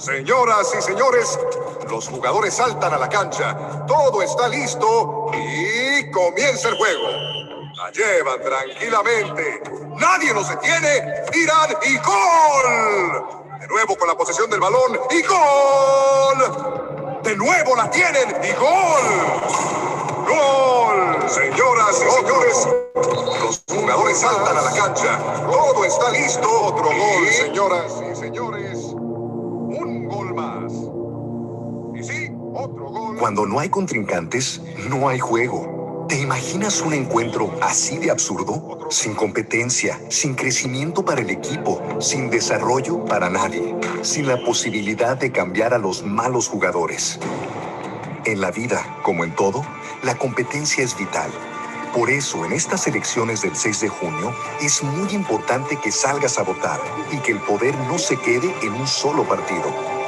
Señoras y señores, los jugadores saltan a la cancha. Todo está listo y comienza el juego. La llevan tranquilamente. Nadie los detiene. Tiran y ¡gol! De nuevo con la posesión del balón y ¡gol! De nuevo la tienen y ¡gol! ¡Gol! Señoras y señores, los jugadores saltan a la cancha. Todo está listo. Otro gol, señoras y señores. Un gol más. Y sí, otro gol. Cuando no hay contrincantes, no hay juego. ¿Te imaginas un encuentro así de absurdo? Sin competencia, sin crecimiento para el equipo, sin desarrollo para nadie, sin la posibilidad de cambiar a los malos jugadores. En la vida, como en todo, la competencia es vital. Por eso, en estas elecciones del 6 de junio, es muy importante que salgas a votar y que el poder no se quede en un solo partido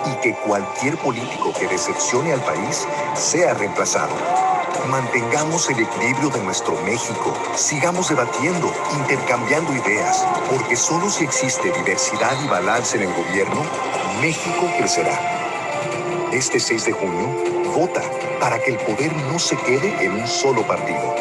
y que cualquier político que decepcione al país sea reemplazado. Mantengamos el equilibrio de nuestro México, sigamos debatiendo, intercambiando ideas, porque solo si existe diversidad y balance en el gobierno, México crecerá. Este 6 de junio, vota para que el poder no se quede en un solo partido.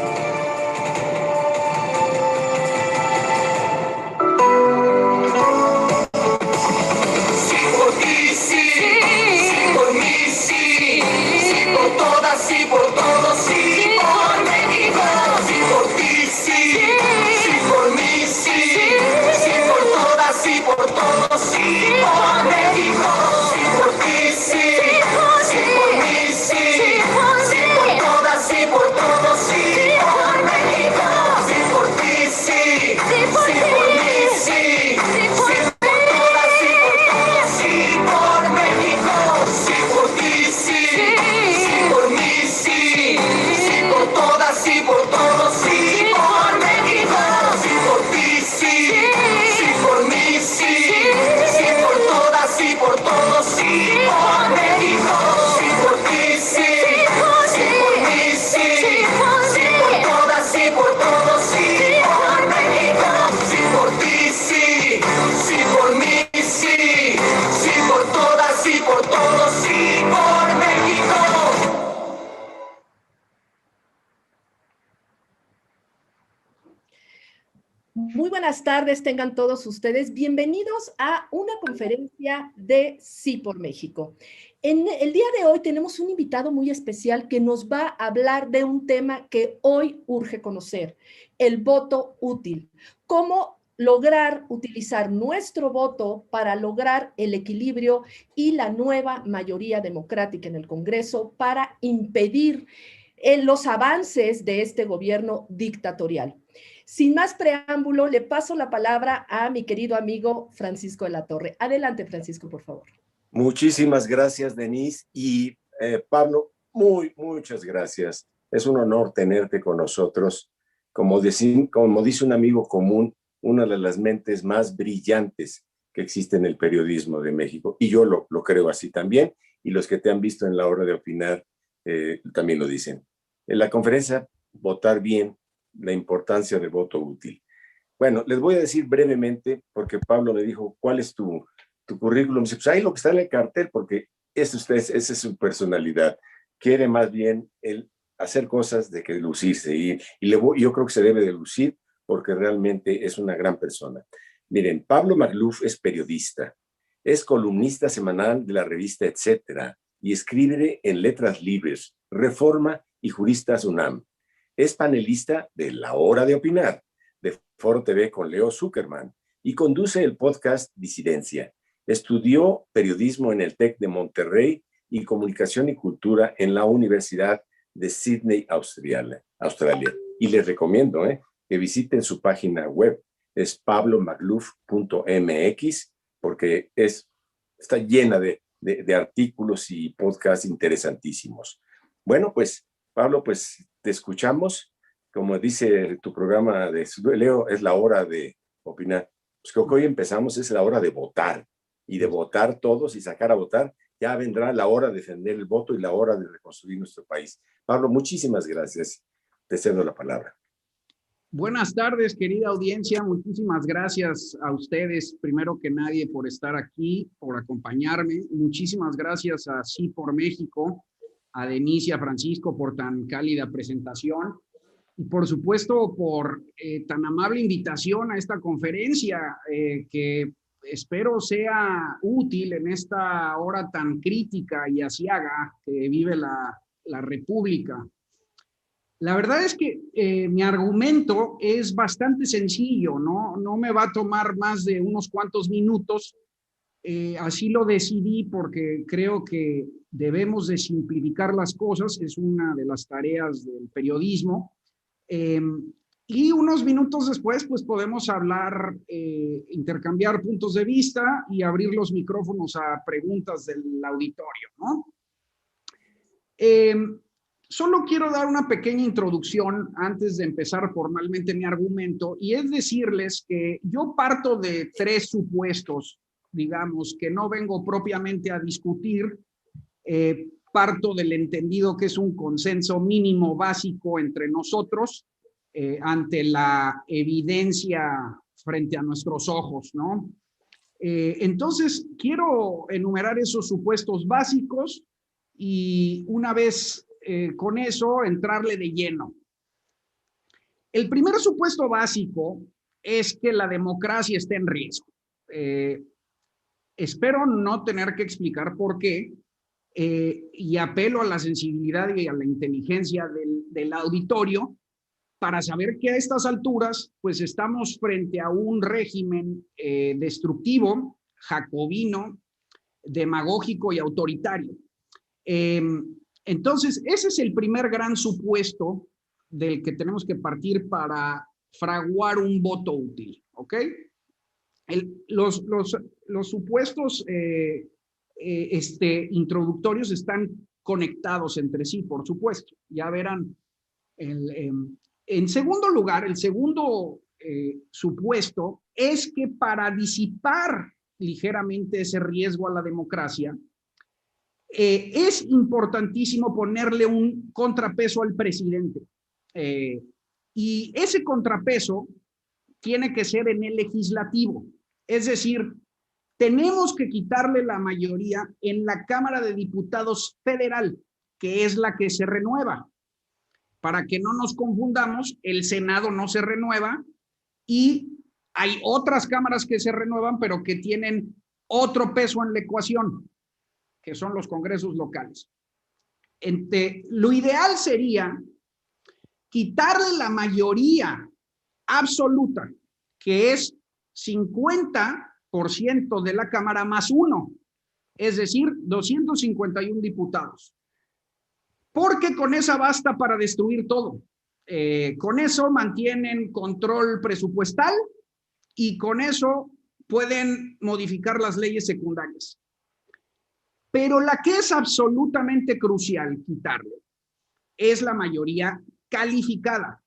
Muy buenas tardes, tengan todos ustedes bienvenidos a una conferencia de Sí por México. En el día de hoy tenemos un invitado muy especial que nos va a hablar de un tema que hoy urge conocer, el voto útil. Cómo lograr utilizar nuestro voto para lograr el equilibrio y la nueva mayoría democrática en el Congreso para impedir los avances de este gobierno dictatorial. Sin más preámbulo, le paso la palabra a mi querido amigo Francisco de la Torre. Adelante, Francisco, por favor. Muchísimas gracias, Denise. Y Pablo, muchas gracias. Es un honor tenerte con nosotros. Como dice un amigo común, una de las mentes más brillantes que existe en el periodismo de México. Y yo lo creo así también. Y los que te han visto en la hora de opinar también lo dicen. En la conferencia, votar bien, la importancia del voto útil. Bueno, les voy a decir brevemente, porque Pablo me dijo, ¿cuál es tu currículum? Dice, pues ahí lo que está en el cartel, porque esa es su personalidad. Quiere más bien el hacer cosas de que lucirse. Y yo creo que se debe de lucir porque realmente es una gran persona. Miren, Pablo Magluf es periodista, es columnista semanal de la revista Etcétera y escribe en Letras Libres, Reforma y Juristas UNAM. Es panelista de La Hora de Opinar, de Foro TV con Leo Zuckerman, y conduce el podcast Disidencia. Estudió periodismo en el TEC de Monterrey y comunicación y cultura en la Universidad de Sydney, Australia. Y les recomiendo que visiten su página web, es pablomagluf.mx, porque está llena de artículos y podcasts interesantísimos. Bueno, pues, Pablo, pues te escuchamos. Como dice tu programa de Leo, es la hora de opinar. Pues creo que hoy empezamos, es la hora de votar. Y de votar todos y sacar a votar, ya vendrá la hora de defender el voto y la hora de reconstruir nuestro país. Pablo, muchísimas gracias. Te cedo la palabra. Buenas tardes, querida audiencia. Muchísimas gracias a ustedes, primero que nadie, por estar aquí, por acompañarme. Muchísimas gracias a Sí por México, a Denise y a Francisco por tan cálida presentación y, por supuesto, por tan amable invitación a esta conferencia que espero sea útil en esta hora tan crítica y aciaga que vive la República. La verdad es que mi argumento es bastante sencillo, no me va a tomar más de unos cuantos minutos. Así lo decidí porque creo que debemos de simplificar las cosas, es una de las tareas del periodismo. Y unos minutos después, pues podemos hablar, intercambiar puntos de vista y abrir los micrófonos a preguntas del auditorio, ¿no? Solo quiero dar una pequeña introducción antes de empezar formalmente mi argumento, y es decirles que yo parto de tres supuestos, digamos, que no vengo propiamente a discutir. Parto del entendido que es un consenso mínimo básico entre nosotros ante la evidencia frente a nuestros ojos, ¿no? Entonces, quiero enumerar esos supuestos básicos y una vez con eso entrarle de lleno. El primer supuesto básico es que la democracia está en riesgo. Espero no tener que explicar por qué, y apelo a la sensibilidad y a la inteligencia del auditorio para saber que a estas alturas pues estamos frente a un régimen destructivo, jacobino, demagógico y autoritario. Entonces, ese es el primer gran supuesto del que tenemos que partir para fraguar un voto útil, ¿ok? Los supuestos introductorios están conectados entre sí, por supuesto. Ya verán. En segundo lugar, el segundo supuesto es que para disipar ligeramente ese riesgo a la democracia, es importantísimo ponerle un contrapeso al presidente. Y ese contrapeso tiene que ser en el legislativo. Es decir, tenemos que quitarle la mayoría en la Cámara de Diputados Federal, que es la que se renueva. Para que no nos confundamos, el Senado no se renueva y hay otras cámaras que se renuevan, pero que tienen otro peso en la ecuación, que son los congresos locales. Lo ideal sería quitarle la mayoría absoluta, que es 50% de la Cámara más uno, es decir, 251 diputados. Porque con esa basta para destruir todo. Con eso mantienen control presupuestal y con eso pueden modificar las leyes secundarias. Pero la que es absolutamente crucial quitarle es la mayoría calificada,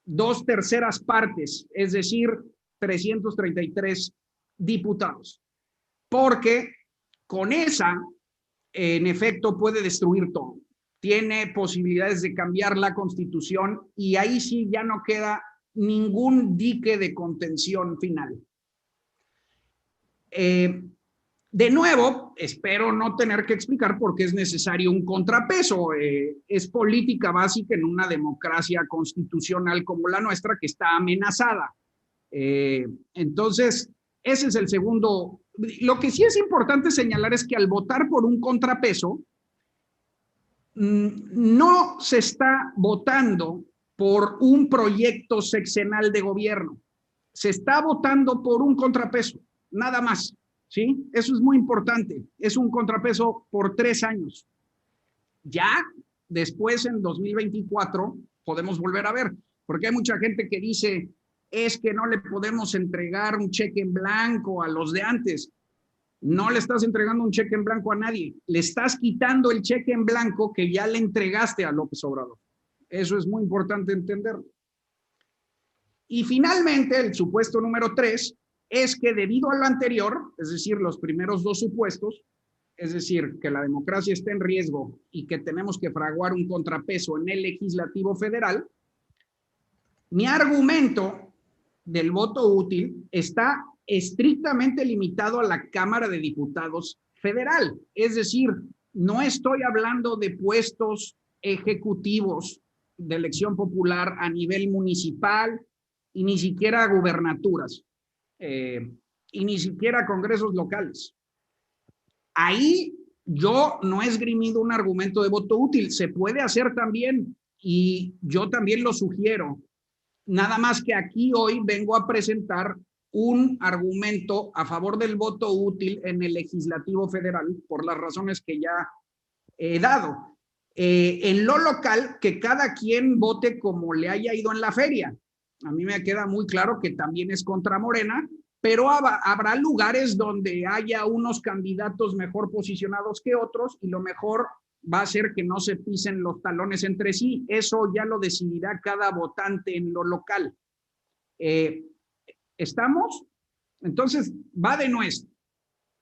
2/3 partes, es decir, 333 diputados. Porque con esa, en efecto, puede destruir todo. Tiene posibilidades de cambiar la Constitución y ahí sí ya no queda ningún dique de contención final. De nuevo, espero no tener que explicar por qué es necesario un contrapeso. Es política básica en una democracia constitucional como la nuestra que está amenazada. Entonces, ese es el segundo. Lo que sí es importante señalar es que al votar por un contrapeso, no se está votando por un proyecto sexenal de gobierno. Se está votando por un contrapeso, nada más. ¿Sí? Eso es muy importante. Es un contrapeso por 3 años. Ya después, en 2024, podemos volver a ver, porque hay mucha gente que dice, es que no le podemos entregar un cheque en blanco a los de antes. No le estás entregando un cheque en blanco a nadie. Le estás quitando el cheque en blanco que ya le entregaste a López Obrador. Eso es muy importante entenderlo. Y finalmente, el supuesto número 3 es que debido a lo anterior, es decir, los primeros 2 supuestos, es decir, que la democracia está en riesgo y que tenemos que fraguar un contrapeso en el legislativo federal, Mi argumento del voto útil está estrictamente limitado a la Cámara de Diputados federal. Es decir, no estoy hablando de puestos ejecutivos de elección popular a nivel municipal y ni siquiera gubernaturas y ni siquiera congresos locales. Ahí yo no he esgrimido un argumento de voto útil. Se puede hacer también y yo también lo sugiero. Nada más que aquí hoy vengo a presentar un argumento a favor del voto útil en el legislativo federal por las razones que ya he dado. En lo local, que cada quien vote como le haya ido en la feria. A mí me queda muy claro que también es contra Morena, pero habrá lugares donde haya unos candidatos mejor posicionados que otros y lo mejor va a ser que no se pisen los talones entre sí. Eso ya lo decidirá cada votante en lo local. ¿Estamos? Entonces, va de nuestro.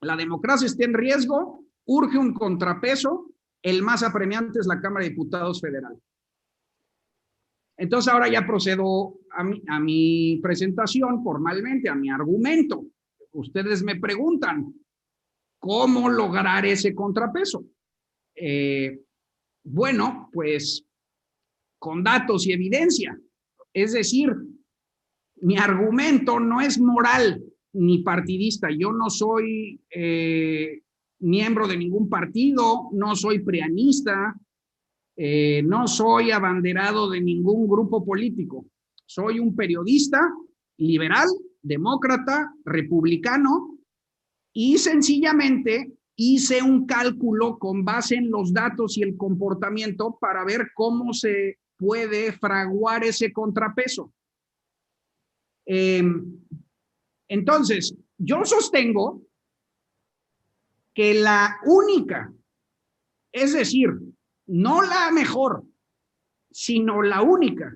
La democracia está en riesgo, urge un contrapeso, el más apremiante es la Cámara de Diputados Federal. Entonces, ahora ya procedo a mi presentación formalmente, a mi argumento. Ustedes me preguntan, ¿cómo lograr ese contrapeso? Bueno, pues con datos y evidencia. Es decir, mi argumento no es moral ni partidista. Yo no soy miembro de ningún partido, no soy prianista, no soy abanderado de ningún grupo político. Soy un periodista liberal, demócrata, republicano y sencillamente hice un cálculo con base en los datos y el comportamiento para ver cómo se puede fraguar ese contrapeso. Entonces, yo sostengo que la única, es decir, no la mejor, sino la única,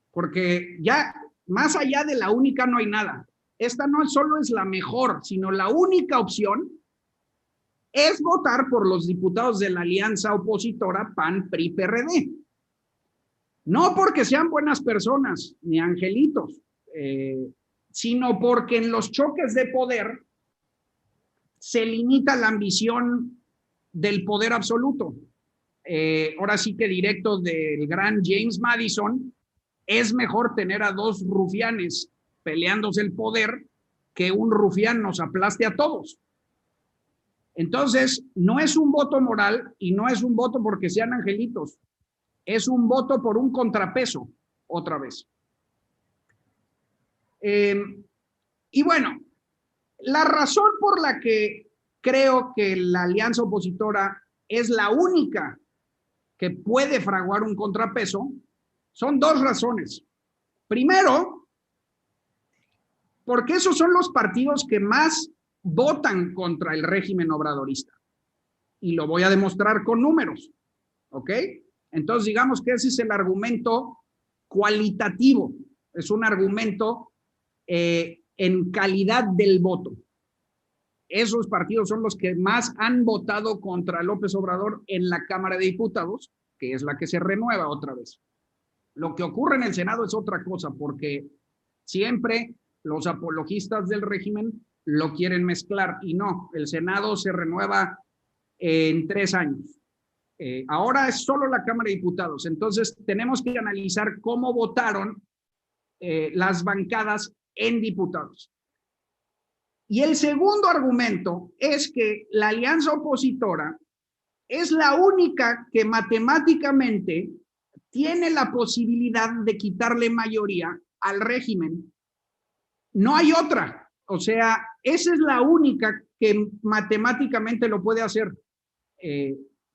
porque ya más allá de la única no hay nada. Esta no solo es la mejor, sino la única opción es votar por los diputados de la alianza opositora PAN-PRI-PRD. No porque sean buenas personas ni angelitos, sino porque en los choques de poder se limita la ambición del poder absoluto. Ahora sí que directo del gran James Madison, es mejor tener a dos rufianes peleándose el poder que un rufián nos aplaste a todos. Entonces, no es un voto moral y no es un voto porque sean angelitos, es un voto por un contrapeso, otra vez. Y bueno, la razón por la que creo que la alianza opositora es la única que puede fraguar un contrapeso son dos razones. Primero, porque esos son los partidos que más votan contra el régimen obradorista. Y lo voy a demostrar con números, ¿ok? Entonces, digamos que ese es el argumento cualitativo. Es un argumento en calidad del voto. Esos partidos son los que más han votado contra López Obrador en la Cámara de Diputados, que es la que se renueva otra vez. Lo que ocurre en el Senado es otra cosa, porque siempre los apologistas del régimen lo quieren mezclar y no, el Senado se renueva en 3 años. Ahora es solo la Cámara de Diputados, entonces tenemos que analizar cómo votaron las bancadas en diputados. Y el segundo argumento es que la alianza opositora es la única que matemáticamente tiene la posibilidad de quitarle mayoría al régimen. No hay otra. O sea, esa es la única que matemáticamente lo puede hacer.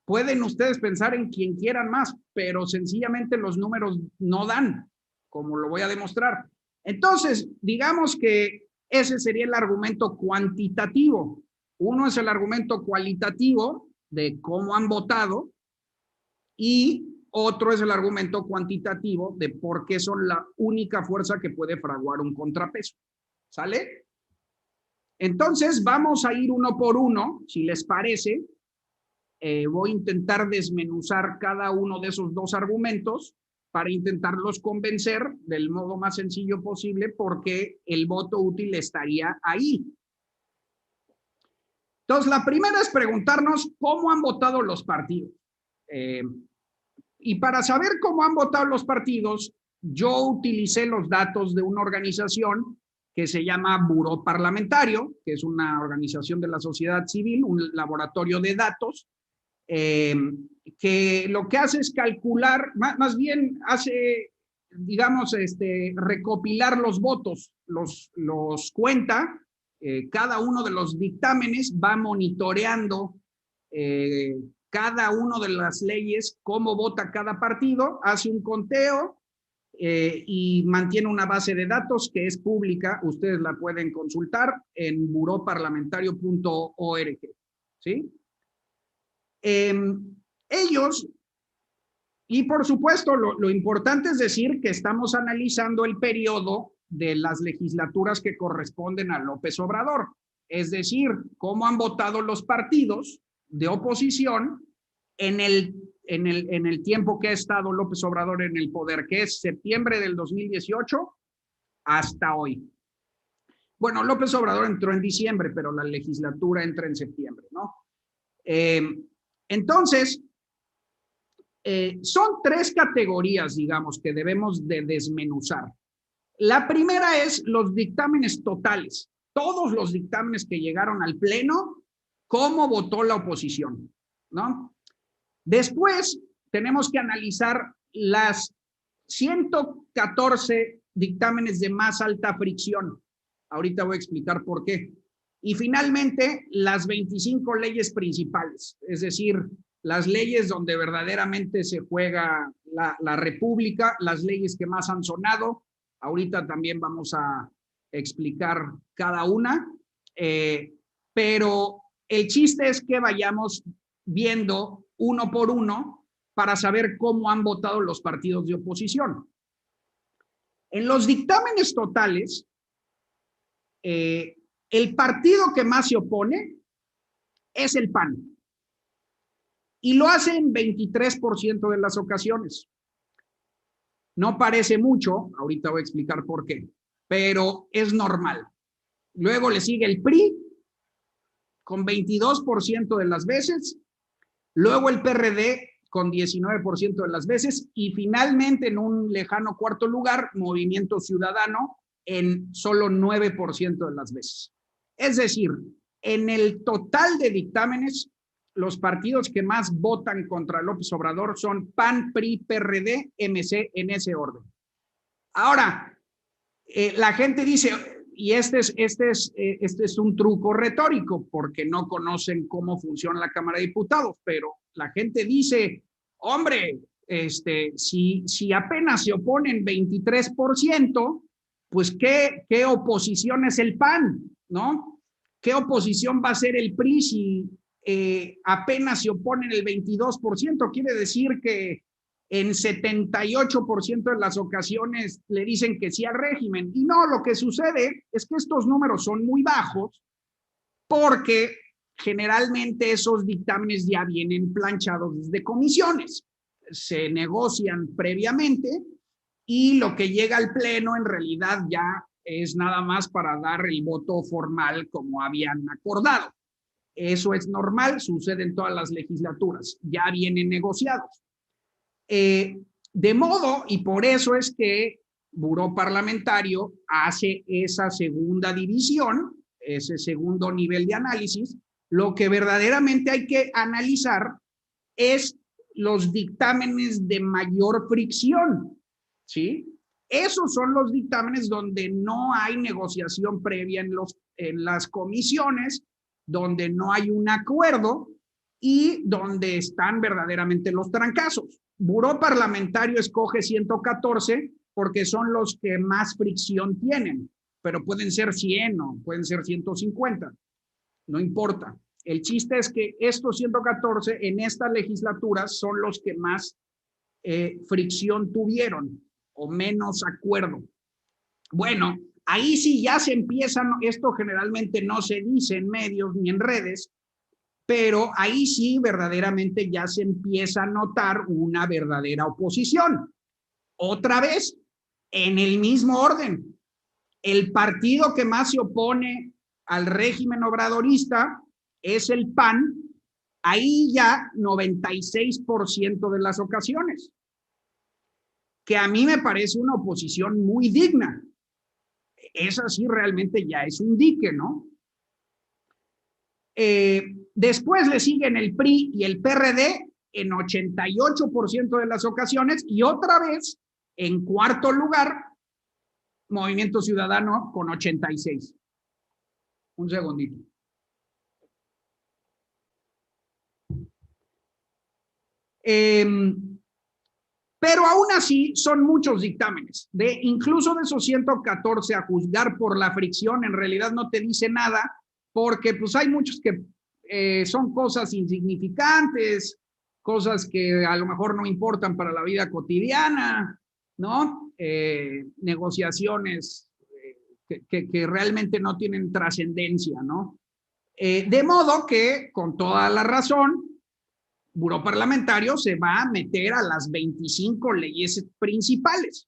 Pueden ustedes pensar en quien quieran más, pero sencillamente los números no dan, como lo voy a demostrar. Entonces, digamos que ese sería el argumento cuantitativo. Uno es el argumento cualitativo de cómo han votado y otro es el argumento cuantitativo de por qué son la única fuerza que puede fraguar un contrapeso. ¿Sale? Entonces, vamos a ir uno por uno, si les parece. Voy a intentar desmenuzar cada uno de esos dos argumentos para intentarlos convencer del modo más sencillo posible, porque el voto útil estaría ahí. Entonces, la primera es preguntarnos cómo han votado los partidos. Y para saber cómo han votado los partidos, yo utilicé los datos de una organización que se llama Buró Parlamentario, que es una organización de la sociedad civil, un laboratorio de datos, que lo que hace es calcular, más bien hace, digamos, recopilar los votos, los cuenta, cada uno de los dictámenes va monitoreando cada una de las leyes, cómo vota cada partido, hace un conteo y mantiene una base de datos que es pública. Ustedes la pueden consultar en buroparlamentario.org, ¿sí? Ellos, y por supuesto, lo importante es decir que estamos analizando el periodo de las legislaturas que corresponden a López Obrador, es decir, cómo han votado los partidos de oposición en el tiempo que ha estado López Obrador en el poder, que es septiembre del 2018 hasta hoy. Bueno, López Obrador entró en diciembre, pero la legislatura entra en septiembre, ¿no? Entonces, son tres categorías, digamos, que debemos de desmenuzar. La primera es los dictámenes totales, todos los dictámenes que llegaron al Pleno, cómo votó la oposición, ¿no? Después tenemos que analizar las 114 dictámenes de más alta fricción. Ahorita voy a explicar por qué. Y finalmente, las 25 leyes principales, es decir, las leyes donde verdaderamente se juega la república, las leyes que más han sonado. Ahorita también vamos a explicar cada una, pero el chiste es que vayamos viendo uno por uno para saber cómo han votado los partidos de oposición. En los dictámenes totales, el partido que más se opone es el PAN. Y lo hace en 23% de las ocasiones. No parece mucho, ahorita voy a explicar por qué, pero es normal. Luego le sigue el PRI, con 22% de las veces, luego el PRD, con 19% de las veces, y finalmente, en un lejano cuarto lugar, Movimiento Ciudadano, en solo 9% de las veces. Es decir, en el total de dictámenes, los partidos que más votan contra López Obrador son PAN, PRI, PRD, MC, en ese orden. Ahora, la gente dice, y este es un truco retórico, porque no conocen cómo funciona la Cámara de Diputados, pero la gente dice, hombre, si apenas se oponen 23%, pues ¿qué oposición es el PAN? ¿No? ¿Qué oposición va a ser el PRI si apenas se oponen el 22%? Quiere decir que en 78% de las ocasiones le dicen que sí al régimen. Y no, lo que sucede es que estos números son muy bajos porque generalmente esos dictámenes ya vienen planchados desde comisiones. Se negocian previamente y lo que llega al Pleno en realidad ya es nada más para dar el voto formal como habían acordado. Eso es normal, sucede en todas las legislaturas, ya vienen negociados. De modo, y por eso es que Buró Parlamentario hace esa segunda división, ese segundo nivel de análisis. Lo que verdaderamente hay que analizar es los dictámenes de mayor fricción, ¿sí? Esos son los dictámenes donde no hay negociación previa en las comisiones, donde no hay un acuerdo y donde están verdaderamente los trancazos. Buró Parlamentario escoge 114 porque son los que más fricción tienen, pero pueden ser 100 o pueden ser 150, no importa. El chiste es que estos 114 en esta legislatura son los que más fricción tuvieron o menos acuerdo. Bueno, ahí sí ya se empiezan, esto generalmente no se dice en medios ni en redes, pero ahí sí verdaderamente ya se empieza a notar una verdadera oposición. Otra vez, en el mismo orden, el partido que más se opone al régimen obradorista es el PAN, ahí ya 96% de las ocasiones, que a mí me parece una oposición muy digna. Esa sí realmente ya es un dique, ¿no? Después le siguen el PRI y el PRD en 88% de las ocasiones, y otra vez, en cuarto lugar, Movimiento Ciudadano con 86. Un segundito. Pero aún así son muchos dictámenes. Incluso de esos 114, a juzgar por la fricción, en realidad no te dice nada, porque pues hay muchos que son cosas insignificantes, cosas que a lo mejor no importan para la vida cotidiana, ¿no? Negociaciones que realmente no tienen trascendencia, ¿no? De modo que, con toda la razón, Buró Parlamentario se va a meter a las 25 leyes principales.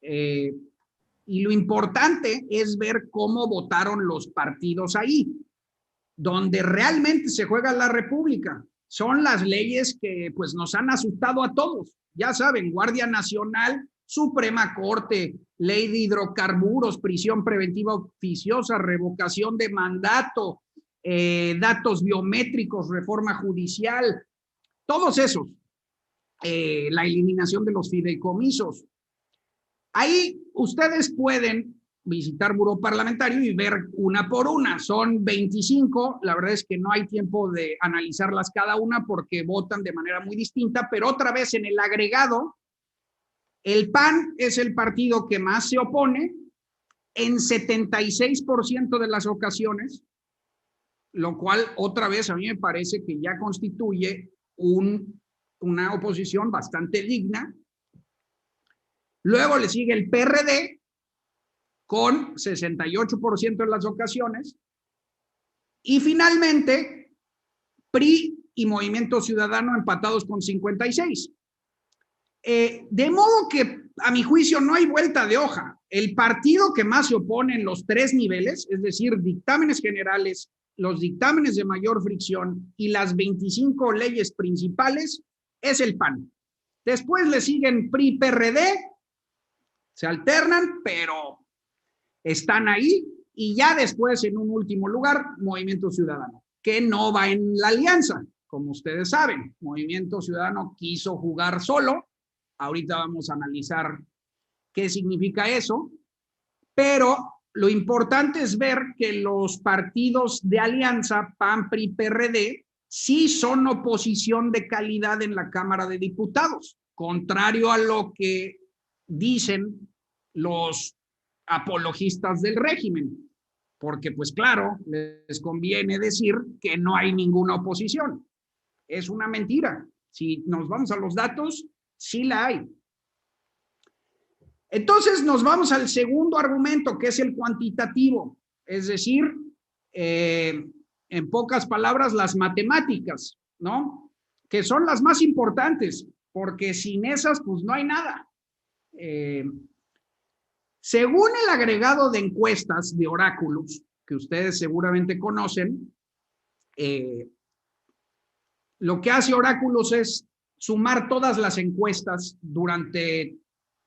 Y lo importante es ver cómo votaron los partidos ahí, donde realmente se juega la República. Son las leyes que pues nos han asustado a todos. Ya saben, Guardia Nacional, Suprema Corte, Ley de Hidrocarburos, prisión preventiva oficiosa, revocación de mandato, datos biométricos, reforma judicial, todos esos, la eliminación de los fideicomisos. Ahí ustedes pueden visitar Buró Parlamentario y ver una por una. Son 25, la verdad es que no hay tiempo de analizarlas cada una porque votan de manera muy distinta, pero otra vez en el agregado, el PAN es el partido que más se opone en 76% de las ocasiones, lo cual otra vez a mí me parece que ya constituye una oposición bastante digna. Luego le sigue el PRD con 68% de las ocasiones. Y finalmente, PRI y Movimiento Ciudadano empatados con 56. De modo que, a mi juicio, no hay vuelta de hoja. El partido que más se opone en los tres niveles, es decir, dictámenes generales, los dictámenes de mayor fricción y las 25 leyes principales, es el PAN. Después le siguen PRI, PRD, se alternan, pero están ahí, y ya después, en un último lugar, Movimiento Ciudadano, que no va en la alianza, como ustedes saben. Movimiento Ciudadano quiso jugar solo, ahorita vamos a analizar qué significa eso, pero lo importante es ver que los partidos de alianza, PAN, PRI, PRD, sí son oposición de calidad en la Cámara de Diputados, contrario a lo que dicen los apologistas del régimen, porque pues claro, les conviene decir que no hay ninguna oposición. Es una mentira. Si nos vamos a los datos, sí la hay. Entonces nos vamos al segundo argumento, que es el cuantitativo, es decir, en pocas palabras, las matemáticas, ¿no? Que son las más importantes, porque sin esas, pues no hay nada. Según el agregado de encuestas de Oráculos, que ustedes seguramente conocen, lo que hace Oráculos es sumar todas las encuestas durante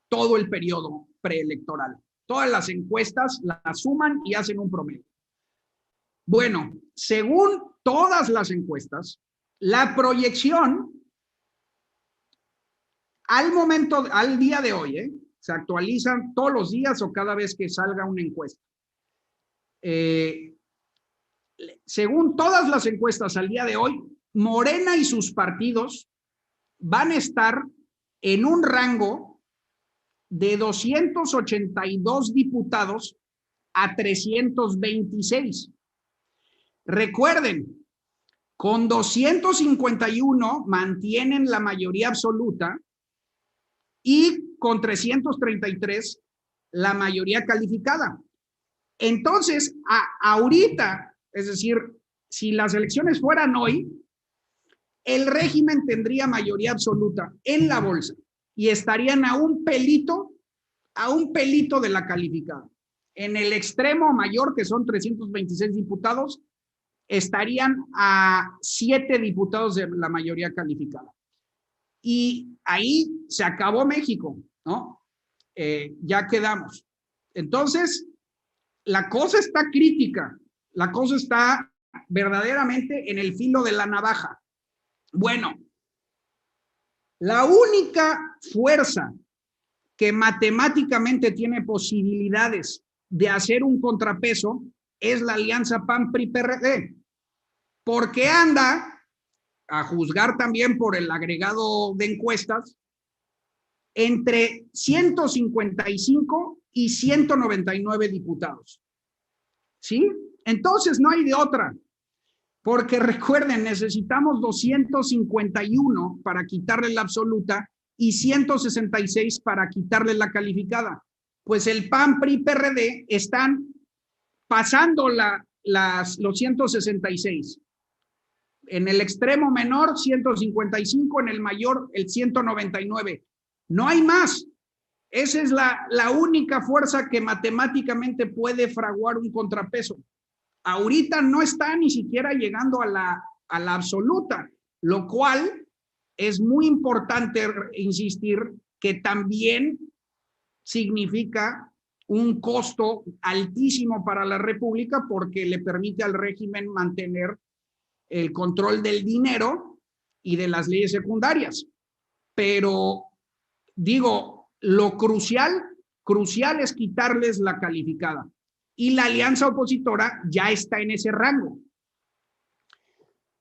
todo el periodo preelectoral. Todas las encuestas las suman y hacen un promedio. Bueno, según todas las encuestas, la proyección al día de hoy, se actualizan todos los días o cada vez que salga una encuesta. Según todas las encuestas al día de hoy, Morena y sus partidos van a estar en un rango de 282 diputados a 326. Recuerden, con 251 mantienen la mayoría absoluta y con 333 la mayoría calificada. Entonces, ahorita, es decir, si las elecciones fueran hoy, el régimen tendría mayoría absoluta en la bolsa, y estarían a un pelito de la calificada. En el extremo mayor, que son 326 diputados, estarían a 7 diputados de la mayoría calificada. Y ahí se acabó México, ¿no? Ya quedamos. Entonces, la cosa está crítica, la cosa está verdaderamente en el filo de la navaja. Bueno, la única fuerza que matemáticamente tiene posibilidades de hacer un contrapeso es la alianza PAN-PRI-PRD, porque anda, a juzgar también por el agregado de encuestas, entre 155 y 199 diputados. ¿Sí? Entonces no hay de otra, porque recuerden, necesitamos 251 para quitarle la absoluta y 166 para quitarle la calificada. Pues el PAN, PRI, PRD están pasando los 166. En el extremo menor, 155, en el mayor, el 199. No hay más. Esa es la única fuerza que matemáticamente puede fraguar un contrapeso. Ahorita no está ni siquiera llegando a la absoluta, lo cual es muy importante insistir que también significa un costo altísimo para la República porque le permite al régimen mantener el control del dinero y de las leyes secundarias. Pero digo, lo crucial es quitarles la calificada. Y la alianza opositora ya está en ese rango.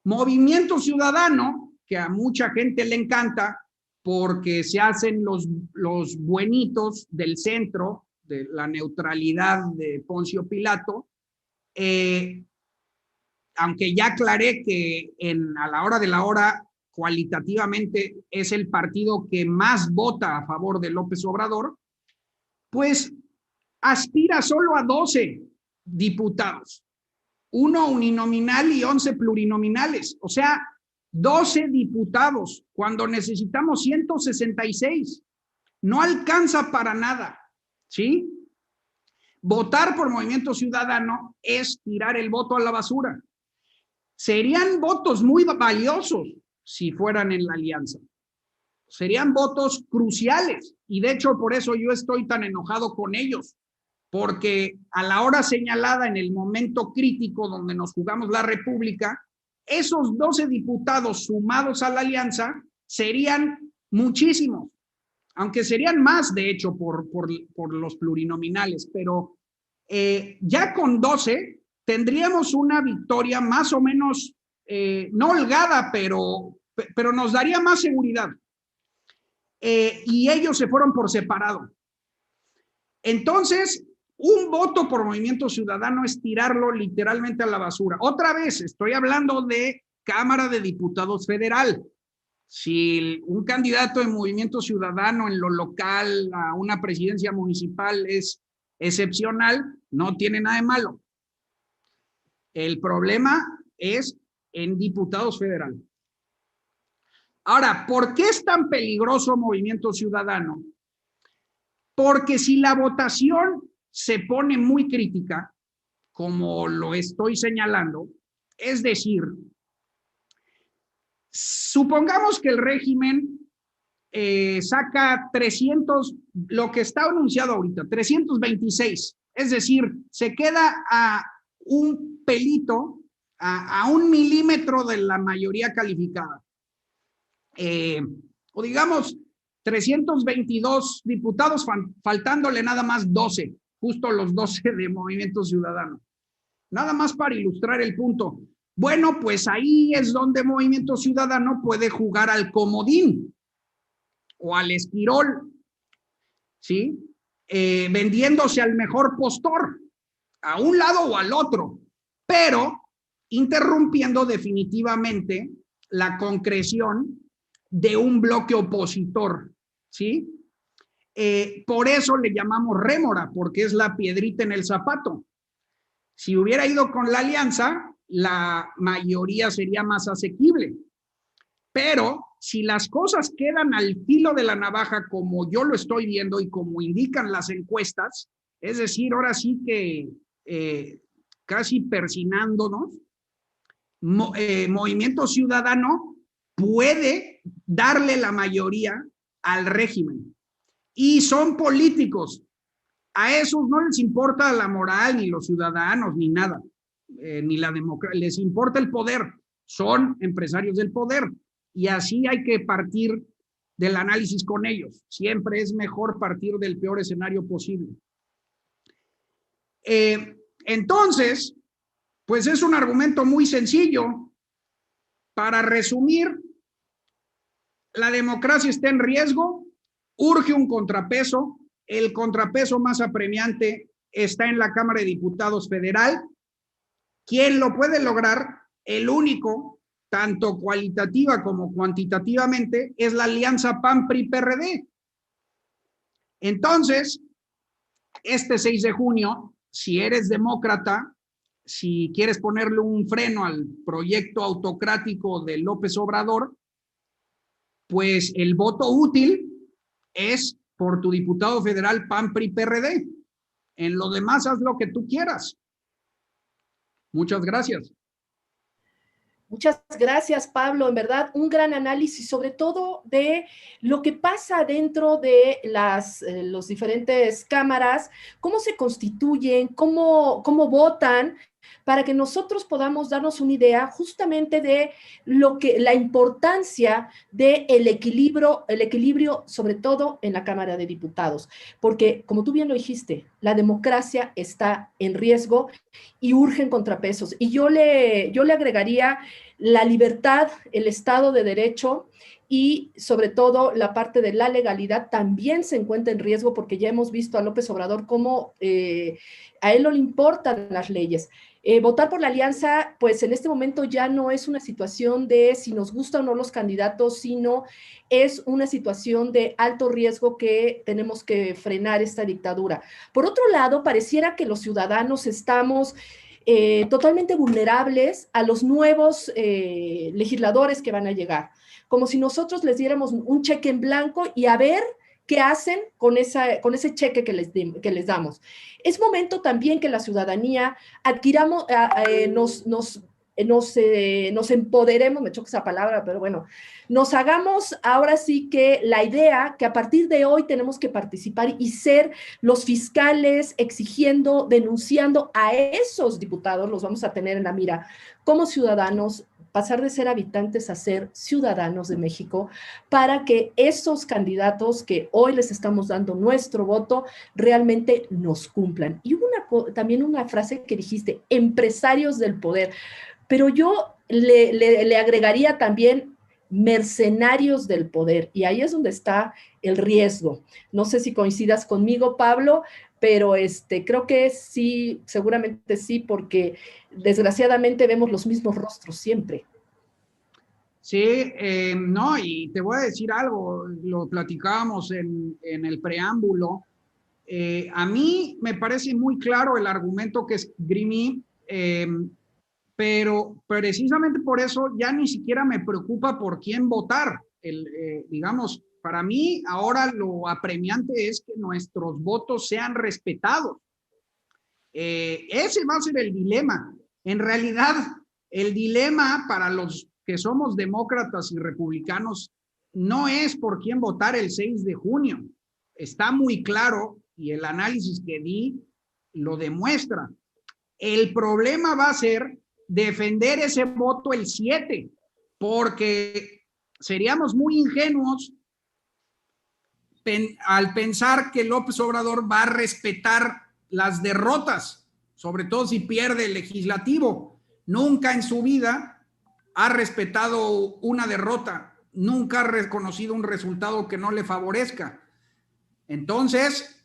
Movimiento Ciudadano, que a mucha gente le encanta porque se hacen los buenitos del centro, de la neutralidad de Poncio Pilato, aunque ya aclaré que a la hora de la hora, cualitativamente es el partido que más vota a favor de López Obrador, pues aspira solo a 12 diputados, 1 uninominal y 11 plurinominales, o sea, 12 diputados cuando necesitamos 166. No alcanza para nada, ¿sí? Votar por Movimiento Ciudadano es tirar el voto a la basura. Serían votos muy valiosos si fueran en la alianza. Serían votos cruciales y de hecho por eso yo estoy tan enojado con ellos, porque a la hora señalada, en el momento crítico donde nos jugamos la República, esos 12 diputados sumados a la alianza serían muchísimos, aunque serían más, de hecho, por los plurinominales, pero ya con 12 tendríamos una victoria más o menos, no holgada, pero nos daría más seguridad. Y ellos se fueron por separado. Entonces, un voto por Movimiento Ciudadano es tirarlo literalmente a la basura. Otra vez, estoy hablando de Cámara de Diputados Federal. Si un candidato de Movimiento Ciudadano en lo local a una presidencia municipal es excepcional, no tiene nada de malo. El problema es en diputados federal. Ahora, ¿por qué es tan peligroso Movimiento Ciudadano? Porque si la votación se pone muy crítica, como lo estoy señalando, es decir, supongamos que el régimen saca 300, lo que está anunciado ahorita, 326, es decir, se queda a un pelito, a 1 milímetro de la mayoría calificada. O digamos 322 diputados, faltándole nada más 12, justo los 12 de Movimiento Ciudadano. Nada más para ilustrar el punto. Bueno, pues ahí es donde Movimiento Ciudadano puede jugar al comodín o al esquirol, ¿sí? Vendiéndose al mejor postor, a un lado o al otro, pero interrumpiendo definitivamente la concreción de un bloque opositor, ¿sí? Por eso le llamamos rémora, porque es la piedrita en el zapato. Si hubiera ido con la alianza, la mayoría sería más asequible. Pero si las cosas quedan al filo de la navaja, como yo lo estoy viendo y como indican las encuestas, es decir, ahora sí que casi persinándonos, Movimiento Ciudadano puede darle la mayoría al régimen. Y son políticos. A esos no les importa la moral, ni los ciudadanos, ni nada, ni la democracia. Les importa el poder. Son empresarios del poder. Y así hay que partir del análisis con ellos. Siempre es mejor partir del peor escenario posible. Entonces, pues es un argumento muy sencillo. Para resumir, la democracia está en riesgo, urge un contrapeso, el contrapeso más apremiante está en la Cámara de Diputados Federal. ¿Quién lo puede lograr? El único, tanto cualitativa como cuantitativamente, es la alianza PAN-PRI-PRD. Entonces, este 6 de junio, si eres demócrata, si quieres ponerle un freno al proyecto autocrático de López Obrador, pues el voto útil es por tu diputado federal PAN-PRI-PRD. En lo demás, haz lo que tú quieras. Muchas gracias. Muchas gracias, Pablo. En verdad, un gran análisis, sobre todo de lo que pasa dentro de los diferentes cámaras, cómo se constituyen, cómo votan, para que nosotros podamos darnos una idea justamente de la importancia del equilibrio, sobre todo en la Cámara de Diputados. Porque, como tú bien lo dijiste, la democracia está en riesgo y urgen contrapesos. Y yo le agregaría la libertad, el Estado de Derecho y sobre todo la parte de la legalidad también se encuentra en riesgo porque ya hemos visto a López Obrador cómo a él no le importan las leyes. Votar por la alianza, pues en este momento ya no es una situación de si nos gustan o no los candidatos, sino es una situación de alto riesgo que tenemos que frenar esta dictadura. Por otro lado, pareciera que los ciudadanos estamos totalmente vulnerables a los nuevos legisladores que van a llegar, como si nosotros les diéramos un cheque en blanco y a ver qué hacen con ese cheque que les damos. Es momento también que la ciudadanía nos empoderemos, me choca esa palabra, pero bueno, nos hagamos ahora sí que la idea que a partir de hoy tenemos que participar y ser los fiscales exigiendo, denunciando a esos diputados, los vamos a tener en la mira como ciudadanos, pasar de ser habitantes a ser ciudadanos de México, para que esos candidatos que hoy les estamos dando nuestro voto realmente nos cumplan. Y también una frase que dijiste, empresarios del poder, pero yo le agregaría también mercenarios del poder, y ahí es donde está el riesgo. No sé si coincidas conmigo, Pablo, pero creo que sí, seguramente sí, porque desgraciadamente vemos los mismos rostros siempre. Sí, no, y te voy a decir algo, lo platicábamos en el preámbulo. A mí me parece muy claro el argumento que esgrimí, pero precisamente por eso ya ni siquiera me preocupa por quién votar. Digamos, para mí ahora lo apremiante es que nuestros votos sean respetados. Ese va a ser el dilema. En realidad, el dilema para los que somos demócratas y republicanos no es por quién votar el 6 de junio. Está muy claro y el análisis que di lo demuestra. El problema va a ser defender ese voto el 7, porque seríamos muy ingenuos al pensar que López Obrador va a respetar las derrotas, sobre todo si pierde el legislativo. Nunca en su vida ha respetado una derrota, nunca ha reconocido un resultado que no le favorezca. Entonces,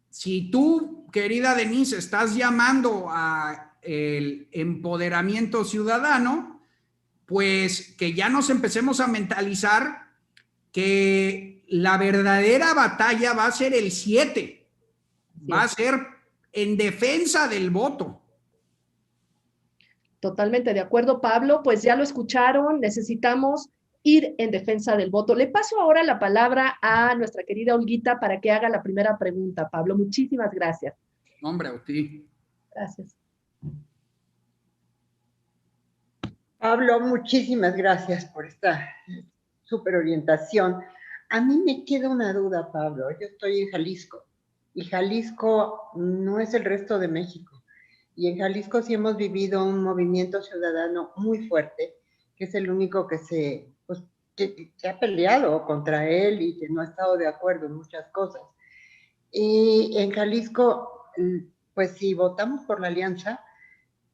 si tú, querida Denise, estás llamando a el empoderamiento ciudadano, pues que ya nos empecemos a mentalizar que la verdadera batalla va a ser el 7, va a ser en defensa del voto. Totalmente de acuerdo, Pablo, pues ya lo escucharon, necesitamos ir en defensa del voto. Le paso ahora la palabra a nuestra querida Olguita para que haga la primera pregunta, Pablo. Muchísimas gracias. Hombre, a ti. Gracias. Pablo, muchísimas gracias por esta súper orientación. A mí me queda una duda, Pablo. Yo estoy en Jalisco y Jalisco no es el resto de México. Y en Jalisco sí hemos vivido un movimiento ciudadano muy fuerte, que es el único que que ha peleado contra él y que no ha estado de acuerdo en muchas cosas. Y en Jalisco, pues si votamos por la alianza,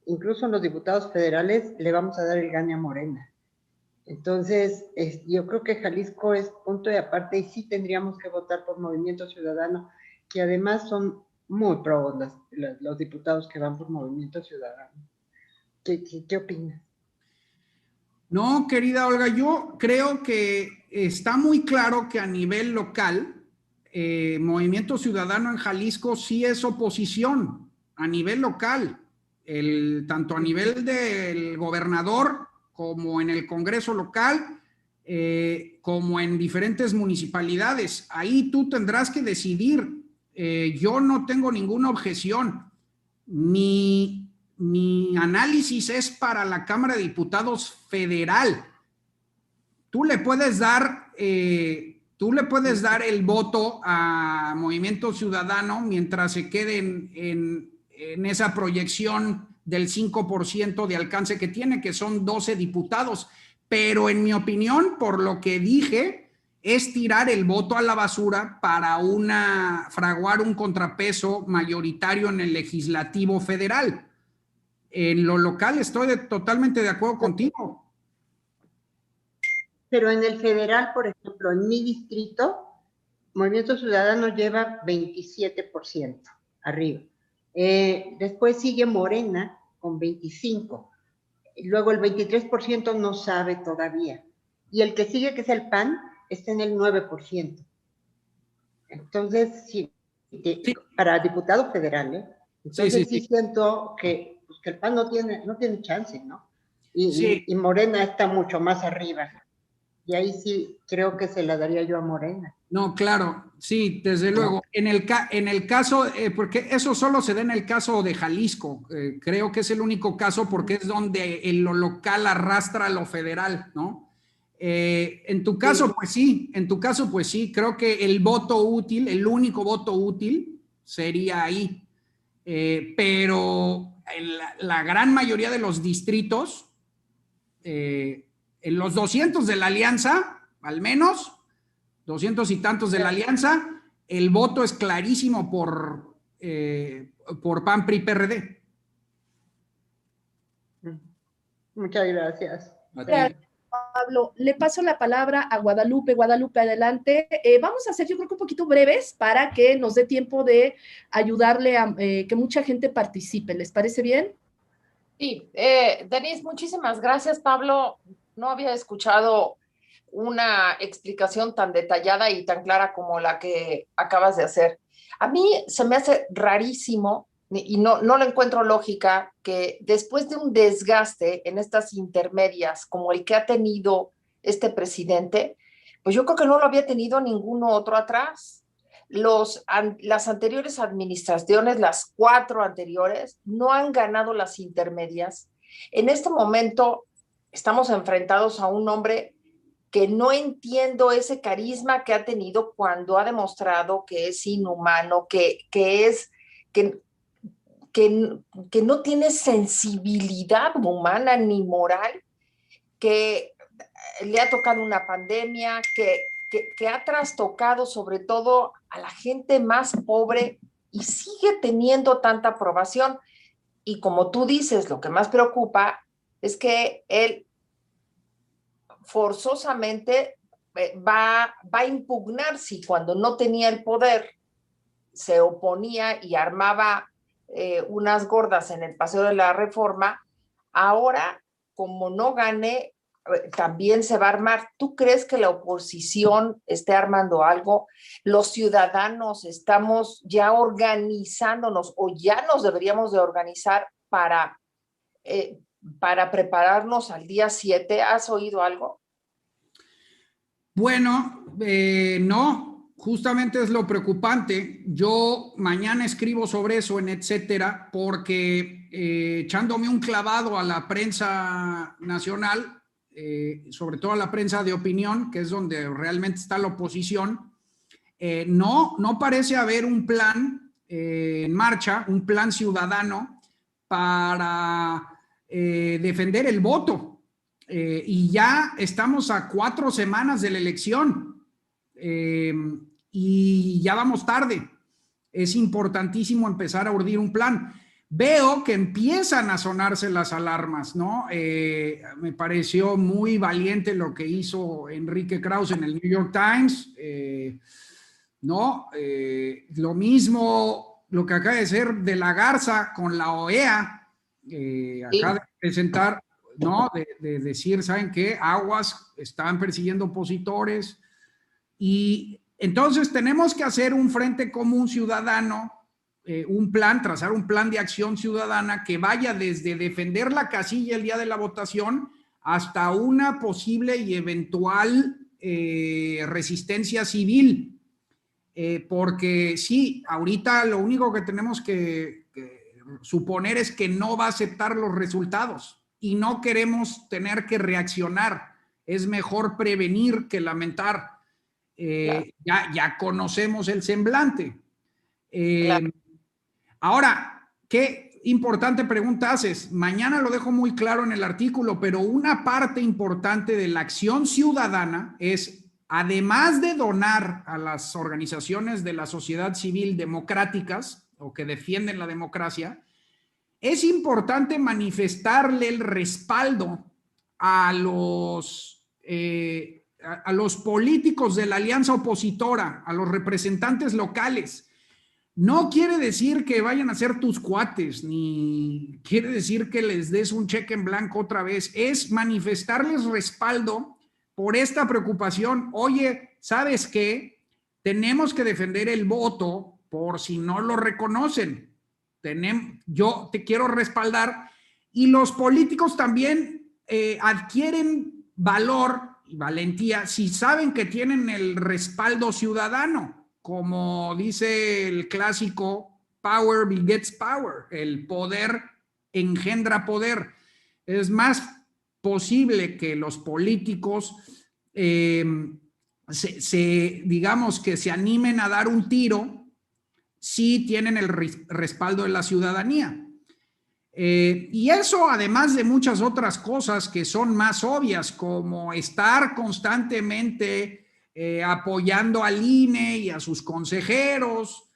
incluso los diputados federales le vamos a dar el gane a Morena. Entonces, yo creo que Jalisco es punto de aparte y sí tendríamos que votar por Movimiento Ciudadano, que además son muy pro los diputados que van por Movimiento Ciudadano. ¿Qué opinas? No, querida Olga, yo creo que está muy claro que a nivel local, Movimiento Ciudadano en Jalisco sí es oposición a nivel local, tanto a nivel del gobernador como en el Congreso local, como en diferentes municipalidades. Ahí tú tendrás que decidir. Yo no tengo ninguna objeción. Mi análisis es para la Cámara de Diputados federal. Tú le puedes dar el voto a Movimiento Ciudadano mientras se quede en esa proyección del 5% de alcance que tiene, que son 12 diputados. Pero en mi opinión, por lo que dije, es tirar el voto a la basura para fraguar un contrapeso mayoritario en el legislativo federal. En lo local estoy totalmente de acuerdo contigo. Pero en el federal, por ejemplo, en mi distrito, Movimiento Ciudadano lleva 27% arriba. Después sigue Morena con 25%. Luego el 23% no sabe todavía. Y el que sigue, que es el PAN, está en el 9%. Entonces, sí, para diputado federal, ¿eh? Entonces sí siento que el PAN no tiene chance, ¿no? Y Morena está mucho más arriba. Y ahí sí creo que se la daría yo a Morena. No, claro, sí, desde luego. En el caso, porque eso solo se da en el caso de Jalisco, creo que es el único caso porque es donde en lo local arrastra lo federal, ¿no? En tu caso, pues sí, creo que el voto útil, el único voto útil sería ahí. Pero en la gran mayoría de los distritos, en los 200 de la alianza, al menos, 200 y tantos de la alianza, el voto es clarísimo por PAN, PRI, PRD. Muchas gracias. Pablo, le paso la palabra a Guadalupe. Guadalupe, adelante. Vamos a ser, yo creo que un poquito breves para que nos dé tiempo de ayudarle a que mucha gente participe. ¿Les parece bien? Sí, Denise, muchísimas gracias, Pablo. No había escuchado una explicación tan detallada y tan clara como la que acabas de hacer. A mí se me hace rarísimo y no le encuentro lógica que después de un desgaste en estas intermedias como el que ha tenido este presidente, pues yo creo que no lo había tenido ninguno otro atrás. Las anteriores administraciones, las 4 anteriores, no han ganado las intermedias. En este momento estamos enfrentados a un hombre que no entiendo ese carisma que ha tenido cuando ha demostrado que es inhumano, que no tiene sensibilidad humana ni moral, que le ha tocado una pandemia, que ha trastocado sobre todo a la gente más pobre y sigue teniendo tanta aprobación. Y como tú dices, lo que más preocupa es que él forzosamente va a impugnar si cuando no tenía el poder se oponía y armaba unas gordas en el Paseo de la Reforma, ahora como no gane, también se va a armar. ¿Tú crees que la oposición esté armando algo? ¿Los ciudadanos estamos ya organizándonos o ya nos deberíamos de organizar para prepararnos al día 7? ¿Has oído algo? Bueno, no, justamente es lo preocupante. Yo mañana escribo sobre eso en Etcétera, porque echándome un clavado a la prensa nacional, sobre todo a la prensa de opinión, que es donde realmente está la oposición, no parece haber un plan en marcha, un plan ciudadano para defender el voto. Y ya estamos a 4 semanas de la elección y ya vamos tarde. Es importantísimo empezar a urdir un plan. Veo que empiezan a sonarse las alarmas, ¿no? Me pareció muy valiente lo que hizo Enrique Krause en el New York Times, ¿no? Lo mismo lo que acaba de ser de la Garza con la OEA, acaba de presentar, ¿no? De decir, ¿saben qué? Aguas, estaban persiguiendo opositores. Y entonces tenemos que hacer un frente común ciudadano, un plan, trazar un plan de acción ciudadana que vaya desde defender la casilla el día de la votación hasta una posible y eventual resistencia civil. Porque sí, ahorita lo único que tenemos que suponer es que no va a aceptar los resultados y no queremos tener que reaccionar. Es mejor prevenir que lamentar. Claro. Ya conocemos el semblante. Claro. Ahora, qué importante pregunta haces. Mañana lo dejo muy claro en el artículo, pero una parte importante de la acción ciudadana es, además de donar a las organizaciones de la sociedad civil democráticas o que defienden la democracia, es importante manifestarle el respaldo a los políticos de la alianza opositora, a los representantes locales. No quiere decir que vayan a ser tus cuates, ni quiere decir que les des un cheque en blanco otra vez. Es manifestarles respaldo por esta preocupación. Oye, ¿sabes qué? Tenemos que defender el voto por si no lo reconocen. Yo te quiero respaldar. Y los políticos también adquieren valor y valentía si saben que tienen el respaldo ciudadano, como dice el clásico, power begets power, el poder engendra poder. Es más posible que los políticos digamos que se animen a dar un tiro si tienen el respaldo de la ciudadanía. Y eso, además de muchas otras cosas que son más obvias, como estar constantemente apoyando al INE y a sus consejeros,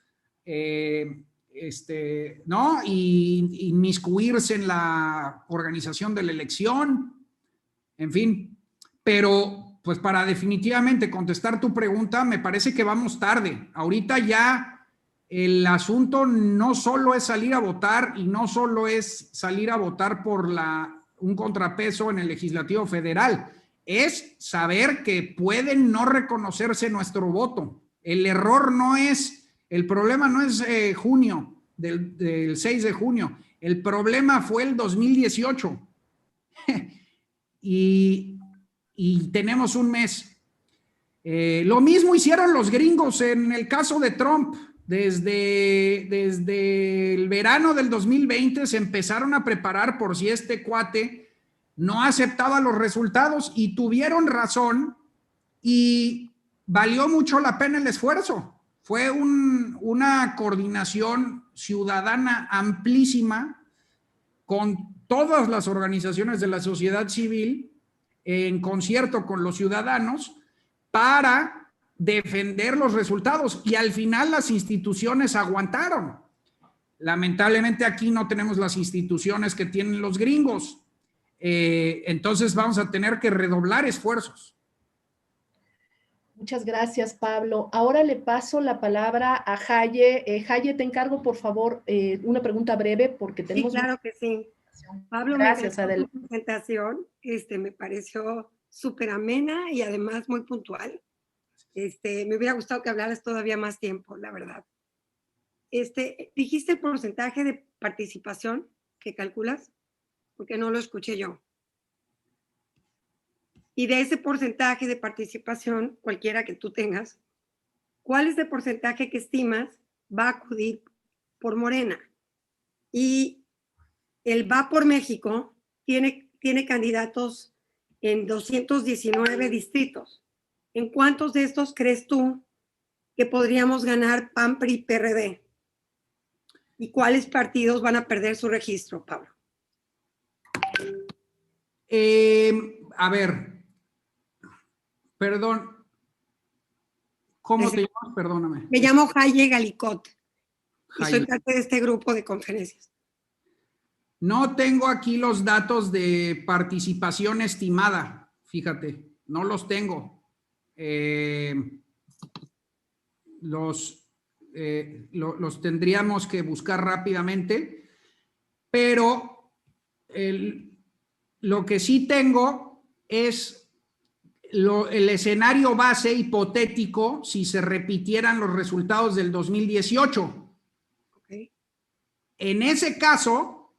¿no? Y inmiscuirse en la organización de la elección, en fin. Pero, pues para definitivamente contestar tu pregunta, me parece que vamos tarde. Ahorita ya el asunto no solo es salir a votar y no solo es salir a votar por un contrapeso en el Legislativo Federal, es saber que pueden no reconocerse nuestro voto. El problema no es junio, del 6 de junio, el problema fue el 2018 y tenemos un mes. Lo mismo hicieron los gringos en el caso de Trump. Desde el verano del 2020 se empezaron a preparar por si este cuate no aceptaba los resultados y tuvieron razón y valió mucho la pena el esfuerzo. Fue una coordinación ciudadana amplísima con todas las organizaciones de la sociedad civil en concierto con los ciudadanos para defender los resultados y al final las instituciones aguantaron. Lamentablemente aquí no tenemos las instituciones que tienen los gringos, entonces vamos a tener que redoblar esfuerzos. Muchas gracias, Pablo. Ahora le paso la palabra a Jaye. Jaye, te encargo, por favor, una pregunta breve porque tenemos... Sí, claro que sí. Pablo, gracias, Adela. Tu presentación me pareció súper amena y además muy puntual. Me hubiera gustado que hablaras todavía más tiempo, la verdad. ¿Dijiste el porcentaje de participación que calculas? Porque no lo escuché yo. Y de ese porcentaje de participación, cualquiera que tú tengas, ¿cuál es el porcentaje que estimas va a acudir por Morena? Y el Va por México tiene candidatos en 219 distritos. ¿En cuántos de estos crees tú que podríamos ganar PAN, PRI, PRD? ¿Y cuáles partidos van a perder su registro, Pablo? A ver, perdón. ¿Cómo te llamas? Perdóname. Me llamo Jaye Galicot y Jaye. soy parte de este grupo de conferencias. No tengo aquí los datos de participación estimada, fíjate, no los tengo. Los tendríamos que buscar rápidamente, pero lo que sí tengo es el escenario base hipotético si se repitieran los resultados del 2018. Okay. En ese caso,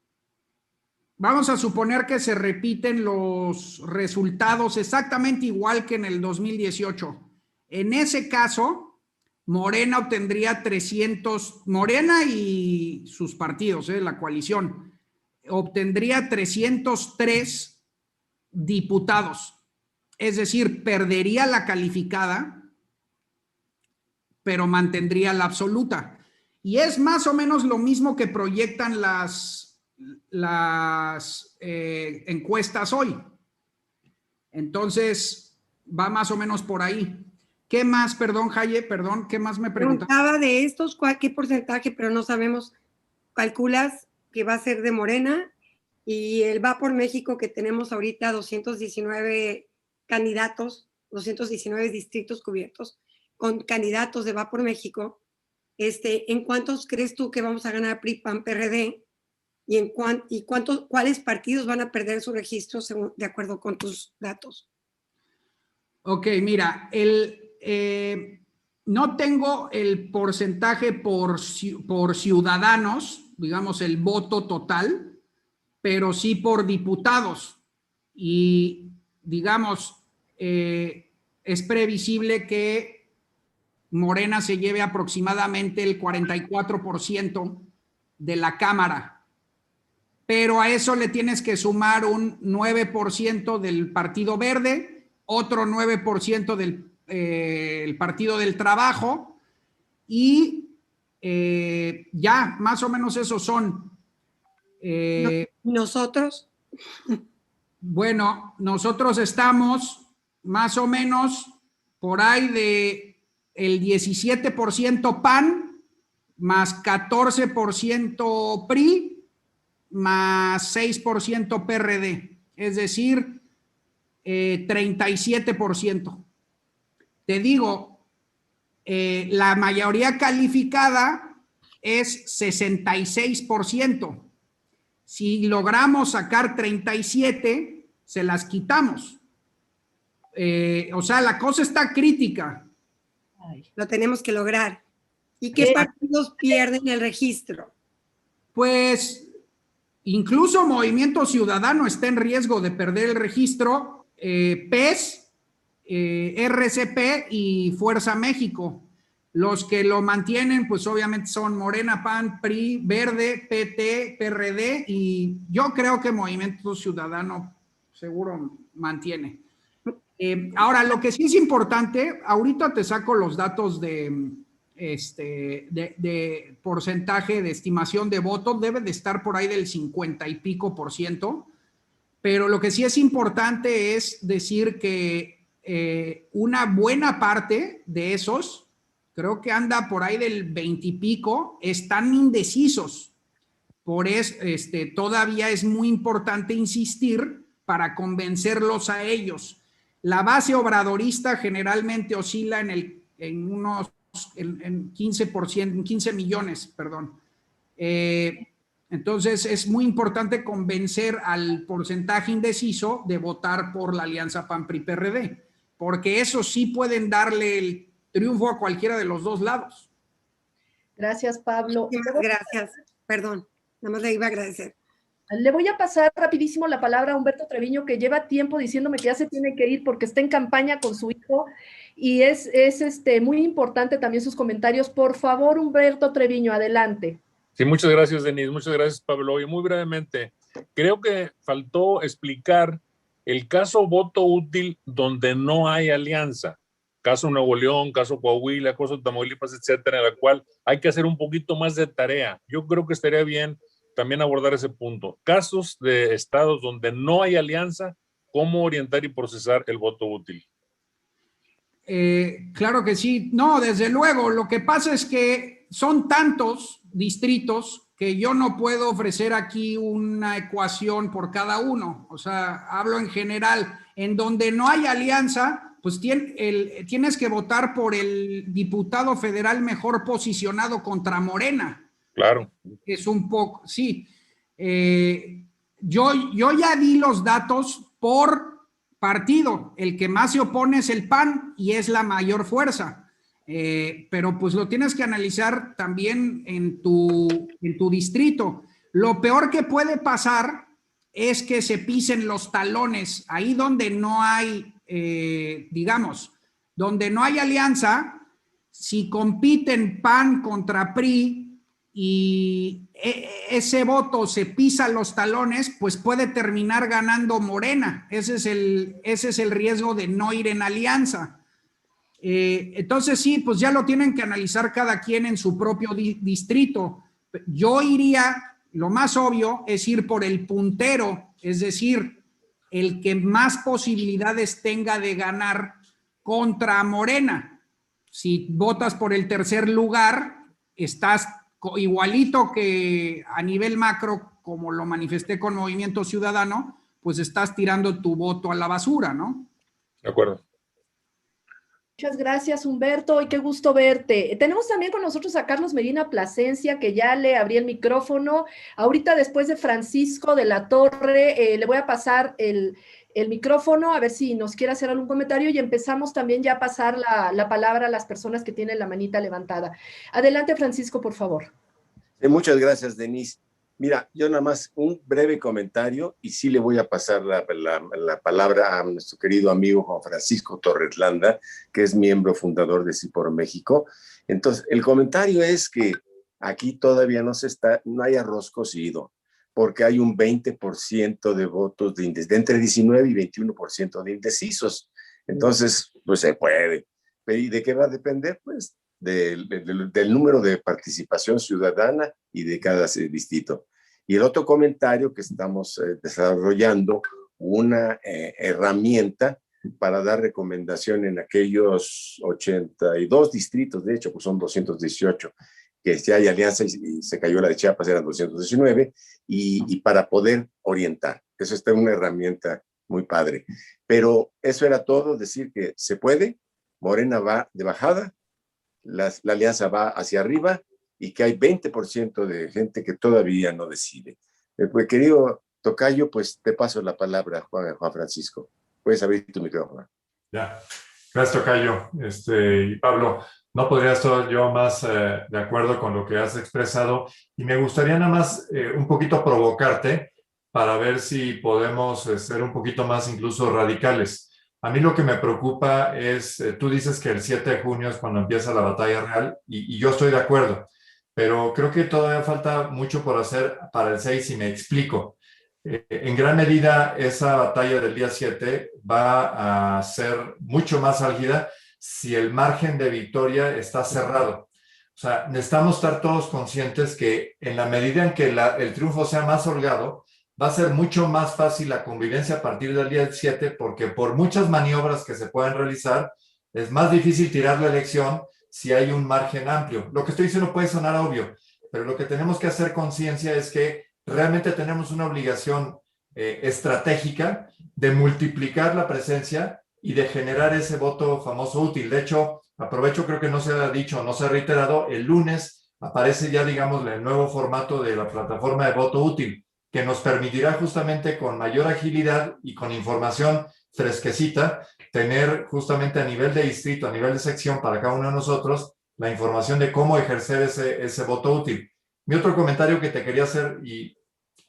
vamos a suponer que se repiten los resultados exactamente igual que en el 2018. En ese caso, Morena obtendría 300, Morena y sus partidos, la coalición, obtendría 303 diputados. Es decir, perdería la calificada, pero mantendría la absoluta. Y es más o menos lo mismo que proyectan las encuestas hoy. Entonces, va más o menos por ahí. ¿Qué más? Perdón, Jaye, perdón, ¿qué más me preguntaba? Preguntaba de estos, ¿qué porcentaje? Pero no sabemos. Calculas que va a ser de Morena y el Va por México, que tenemos ahorita 219 candidatos, 219 distritos cubiertos con candidatos de Va por México. ¿En cuántos crees tú que vamos a ganar PRI, PAN, PRD? ¿Y cuáles partidos van a perder su registro de acuerdo con tus datos? Ok, mira, no tengo el porcentaje por ciudadanos, digamos el voto total, pero sí por diputados. Y digamos, es previsible que Morena se lleve aproximadamente el 44% de la Cámara. Pero a eso le tienes que sumar un 9% del Partido Verde, otro 9% del el Partido del Trabajo y ya, más o menos esos son. ¿Nosotros? Bueno, nosotros estamos más o menos por ahí de el 17% PAN, más 14% PRI, más 6% PRD, es decir, 37%. Te digo, la mayoría calificada es 66%. Si logramos sacar 37, se las quitamos. O sea, la cosa está crítica. Lo tenemos que lograr. ¿Y qué partidos pierden el registro? Pues incluso Movimiento Ciudadano está en riesgo de perder el registro. PES, RCP y Fuerza México. Los que lo mantienen, pues obviamente son Morena, PAN, PRI, Verde, PT, PRD y yo creo que Movimiento Ciudadano seguro mantiene. Ahora, lo que sí es importante, ahorita te saco los datos de porcentaje de estimación de votos, debe de estar por ahí del 50 y pico %, pero lo que sí es importante es decir que una buena parte de esos, creo que anda por ahí del 20 y pico, están indecisos. Por eso todavía es muy importante insistir para convencerlos a ellos. La base obradorista generalmente oscila en 15%, en 15 millones, perdón. Entonces es muy importante convencer al porcentaje indeciso de votar por la alianza PAN-PRI-PRD, porque esos sí pueden darle el triunfo a cualquiera de los dos lados. Gracias, Pablo. Gracias. Perdón, nada más le iba a agradecer. Le voy a pasar rapidísimo la palabra a Humberto Treviño, que lleva tiempo diciéndome que ya se tiene que ir porque está en campaña con su hijo y es muy importante también sus comentarios. Por favor, Humberto Treviño, adelante. Sí, muchas gracias, Denise. Muchas gracias, Pablo. Y muy brevemente, creo que faltó explicar el caso voto útil donde no hay alianza. Caso Nuevo León, caso Coahuila, caso Tamaulipas, etcétera, en la cual hay que hacer un poquito más de tarea. Yo creo que estaría bien también abordar ese punto. Casos de estados donde no hay alianza, ¿cómo orientar y procesar el voto útil? Claro que sí. No, desde luego. Lo que pasa es que son tantos distritos que yo no puedo ofrecer aquí una ecuación por cada uno. O sea, hablo en general. En donde no hay alianza, pues tienes que votar por el diputado federal mejor posicionado contra Morena. Claro. Es un poco, sí. Yo ya di los datos por partido. El que más se opone es el PAN y es la mayor fuerza. Pero pues lo tienes que analizar también en tu distrito. Lo peor que puede pasar es que se pisen los talones. Ahí donde no hay, donde no hay alianza, si compiten PAN contra PRI, y ese voto se pisa los talones, pues puede terminar ganando Morena. Ese es el riesgo de no ir en alianza. Entonces sí, pues ya lo tienen que analizar cada quien en su propio distrito. Yo iría, lo más obvio es ir por el puntero, es decir, el que más posibilidades tenga de ganar contra Morena. Si votas por el tercer lugar, estás igualito que a nivel macro, como lo manifesté con Movimiento Ciudadano, pues estás tirando tu voto a la basura, ¿no? De acuerdo. Muchas gracias, Humberto, y qué gusto verte. Tenemos también con nosotros a Carlos Medina Plasencia, que ya le abrí el micrófono. Ahorita, después de Francisco de la Torre, le voy a pasar el micrófono, a ver si nos quiere hacer algún comentario, y empezamos también ya a pasar la palabra a las personas que tienen la manita levantada. Adelante, Francisco, por favor. Muchas gracias, Denise. Mira, yo nada más un breve comentario y sí le voy a pasar la palabra a nuestro querido amigo Juan Francisco Torres Landa, que es miembro fundador de Sí por México. Entonces, el comentario es que aquí todavía no hay arroz cocido, porque hay un 20% de votos de entre 19 y 21% de indecisos. Entonces, pues se puede. ¿Y de qué va a depender? Pues del número de participación ciudadana y de cada distrito. Y el otro comentario que estamos desarrollando una herramienta para dar recomendación en aquellos 82 distritos, de hecho, pues son 218, que si hay alianza y se cayó la de Chiapas, eran 219, y para poder orientar. Eso está una herramienta muy padre. Pero eso era todo, decir que se puede, Morena va de bajada, la alianza va hacia arriba y que hay 20% de gente que todavía no decide. Pues, querido tocayo, pues te paso la palabra, Juan Francisco. Puedes abrir tu micrófono. Ya, gracias, tocayo. Y Pablo, no podría estar yo más de acuerdo con lo que has expresado y me gustaría nada más un poquito provocarte para ver si podemos ser un poquito más incluso radicales. A mí lo que me preocupa es, tú dices que el 7 de junio es cuando empieza la batalla real y yo estoy de acuerdo, pero creo que todavía falta mucho por hacer para el 6 y me explico. En gran medida esa batalla del día 7 va a ser mucho más álgida si el margen de victoria está cerrado. O sea, necesitamos estar todos conscientes que en la medida en que el triunfo sea más holgado, va a ser mucho más fácil la convivencia a partir del día 7 porque por muchas maniobras que se pueden realizar, es más difícil tirar la elección si hay un margen amplio. Lo que estoy diciendo puede sonar obvio, pero lo que tenemos que hacer conciencia es que realmente tenemos una obligación estratégica de multiplicar la presencia y de generar ese voto famoso útil. De hecho, aprovecho, creo que no se ha dicho, no se ha reiterado, el lunes aparece ya, digamos, el nuevo formato de la plataforma de voto útil, que nos permitirá justamente con mayor agilidad y con información fresquecita, tener justamente a nivel de distrito, a nivel de sección para cada uno de nosotros, la información de cómo ejercer ese voto útil. Mi otro comentario que te quería hacer, y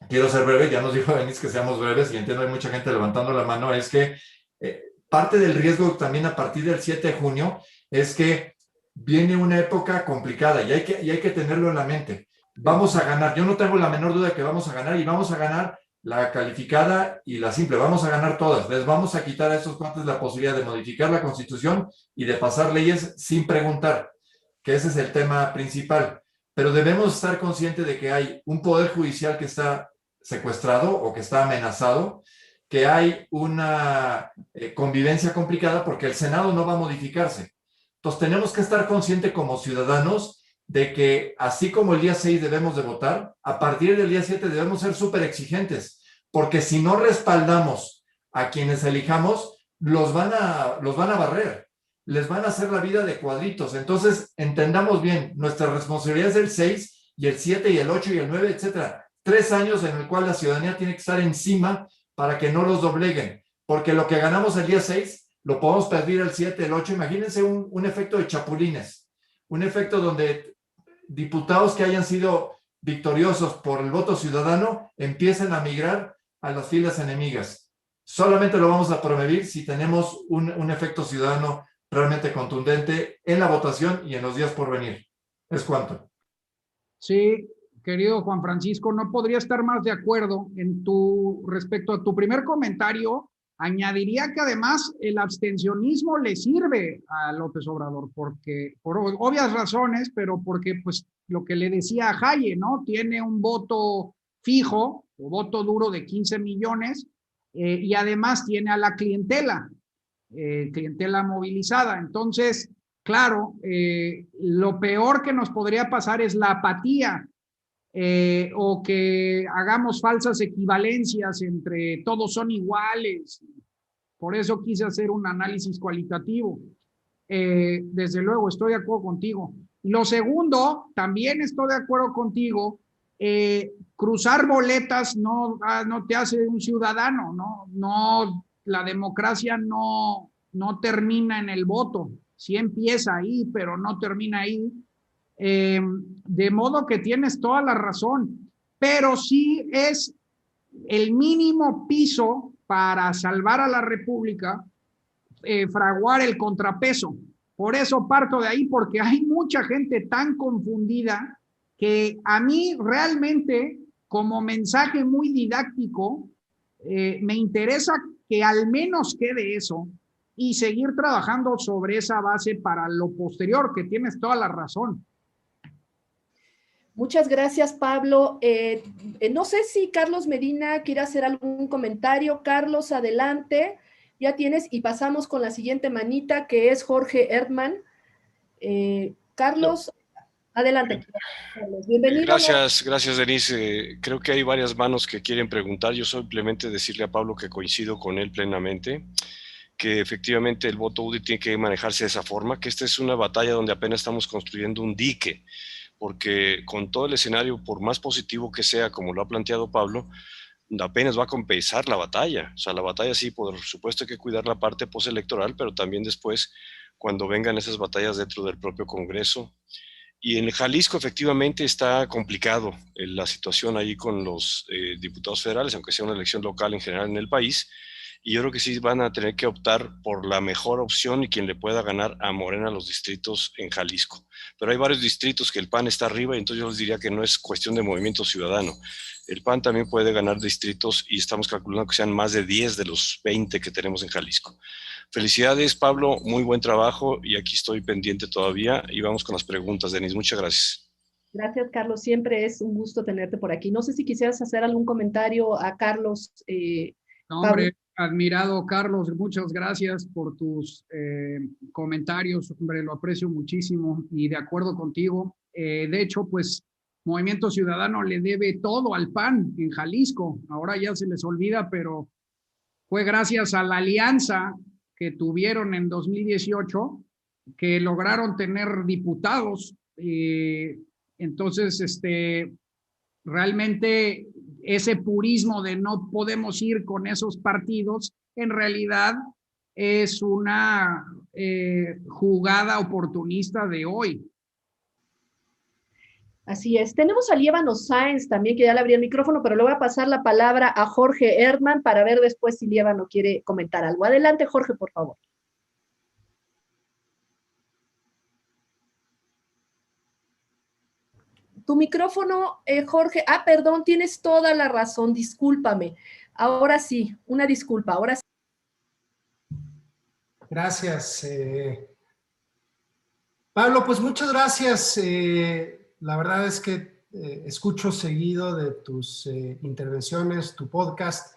quiero ser breve, ya nos dijo Denise que seamos breves y entiendo hay mucha gente levantando la mano, es que parte del riesgo también a partir del 7 de junio es que viene una época complicada y hay que tenerlo en la mente. Vamos a ganar, yo no tengo la menor duda de que vamos a ganar y vamos a ganar la calificada y la simple, vamos a ganar todas. Les vamos a quitar a esos cuantos la posibilidad de modificar la Constitución y de pasar leyes sin preguntar, que ese es el tema principal. Pero debemos estar conscientes de que hay un poder judicial que está secuestrado o que está amenazado, que hay una convivencia complicada porque el Senado no va a modificarse. Entonces tenemos que estar conscientes como ciudadanos de que así como el día 6 debemos de votar, a partir del día 7 debemos ser súper exigentes, porque si no respaldamos a quienes elijamos, los van a barrer, les van a hacer la vida de cuadritos. Entonces entendamos bien, nuestra responsabilidad es el 6 y el 7 y el 8 y el 9, etcétera. 3 años en el cual la ciudadanía tiene que estar encima para que no los dobleguen, porque lo que ganamos el día 6 lo podemos perder el 7, el 8. Imagínense un efecto de chapulines, un efecto donde diputados que hayan sido victoriosos por el voto ciudadano empiecen a migrar a las filas enemigas. Solamente lo vamos a promover si tenemos un efecto ciudadano realmente contundente en la votación y en los días por venir. ¿Es cuánto? Sí, querido Juan Francisco, no podría estar más de acuerdo respecto a tu primer comentario. Añadiría que además el abstencionismo le sirve a López Obrador, porque por obvias razones, pero porque pues lo que le decía a Jaye, ¿no? Tiene un voto fijo o voto duro de 15 millones y además tiene a la clientela movilizada. Entonces, claro, lo peor que nos podría pasar es la apatía o que hagamos falsas equivalencias entre todos son iguales. Por eso quise hacer un análisis cualitativo. Desde luego, estoy de acuerdo contigo. Lo segundo, también estoy de acuerdo contigo, cruzar boletas no te hace un ciudadano, no, la democracia no termina en el voto, sí empieza ahí, pero no termina ahí. De modo que tienes toda la razón, pero sí es el mínimo piso para salvar a la República, fraguar el contrapeso. Por eso parto de ahí, porque hay mucha gente tan confundida que a mí realmente, como mensaje muy didáctico, me interesa que al menos quede eso y seguir trabajando sobre esa base para lo posterior, que tienes toda la razón. Muchas gracias, Pablo. No sé si Carlos Medina quiere hacer algún comentario. Carlos, adelante. Ya tienes, y pasamos con la siguiente manita, que es Jorge Erdmann. Carlos, adelante. Carlos, bienvenido. Gracias, Denise. Creo que hay varias manos que quieren preguntar. Yo simplemente decirle a Pablo que coincido con él plenamente, que efectivamente el voto útil tiene que manejarse de esa forma, que esta es una batalla donde apenas estamos construyendo un dique, porque con todo el escenario, por más positivo que sea, como lo ha planteado Pablo, apenas va a compensar la batalla. O sea, la batalla sí, por supuesto hay que cuidar la parte postelectoral, pero también después, cuando vengan esas batallas dentro del propio Congreso. Y en Jalisco efectivamente está complicado la situación ahí con los diputados federales, aunque sea una elección local en general en el país. Y yo creo que sí van a tener que optar por la mejor opción y quien le pueda ganar a Morena los distritos en Jalisco. Pero hay varios distritos que el PAN está arriba y entonces yo les diría que no es cuestión de movimiento ciudadano. El PAN también puede ganar distritos y estamos calculando que sean más de 10 de los 20 que tenemos en Jalisco. Felicidades, Pablo, muy buen trabajo y aquí estoy pendiente todavía y vamos con las preguntas, Denise. Muchas gracias. Gracias, Carlos. Siempre es un gusto tenerte por aquí. No sé si quisieras hacer algún comentario a Carlos. No, hombre, admirado, Carlos. Muchas gracias por tus comentarios. Hombre, lo aprecio muchísimo y de acuerdo contigo. De hecho, pues, Movimiento Ciudadano le debe todo al PAN en Jalisco. Ahora ya se les olvida, pero fue gracias a la alianza que tuvieron en 2018 que lograron tener diputados. Entonces, realmente ese purismo de no podemos ir con esos partidos, en realidad es una jugada oportunista de hoy. Así es. Tenemos a Líbano Sáenz también, que ya le abrí el micrófono, pero le voy a pasar la palabra a Jorge Erdmann para ver después si Líbano quiere comentar algo. Adelante, Jorge, por favor. Tu micrófono, Jorge. Ah, perdón, tienes toda la razón, discúlpame. Ahora sí, una disculpa, ahora sí. Gracias. Pablo, pues muchas gracias. La verdad es que escucho seguido de tus intervenciones, tu podcast.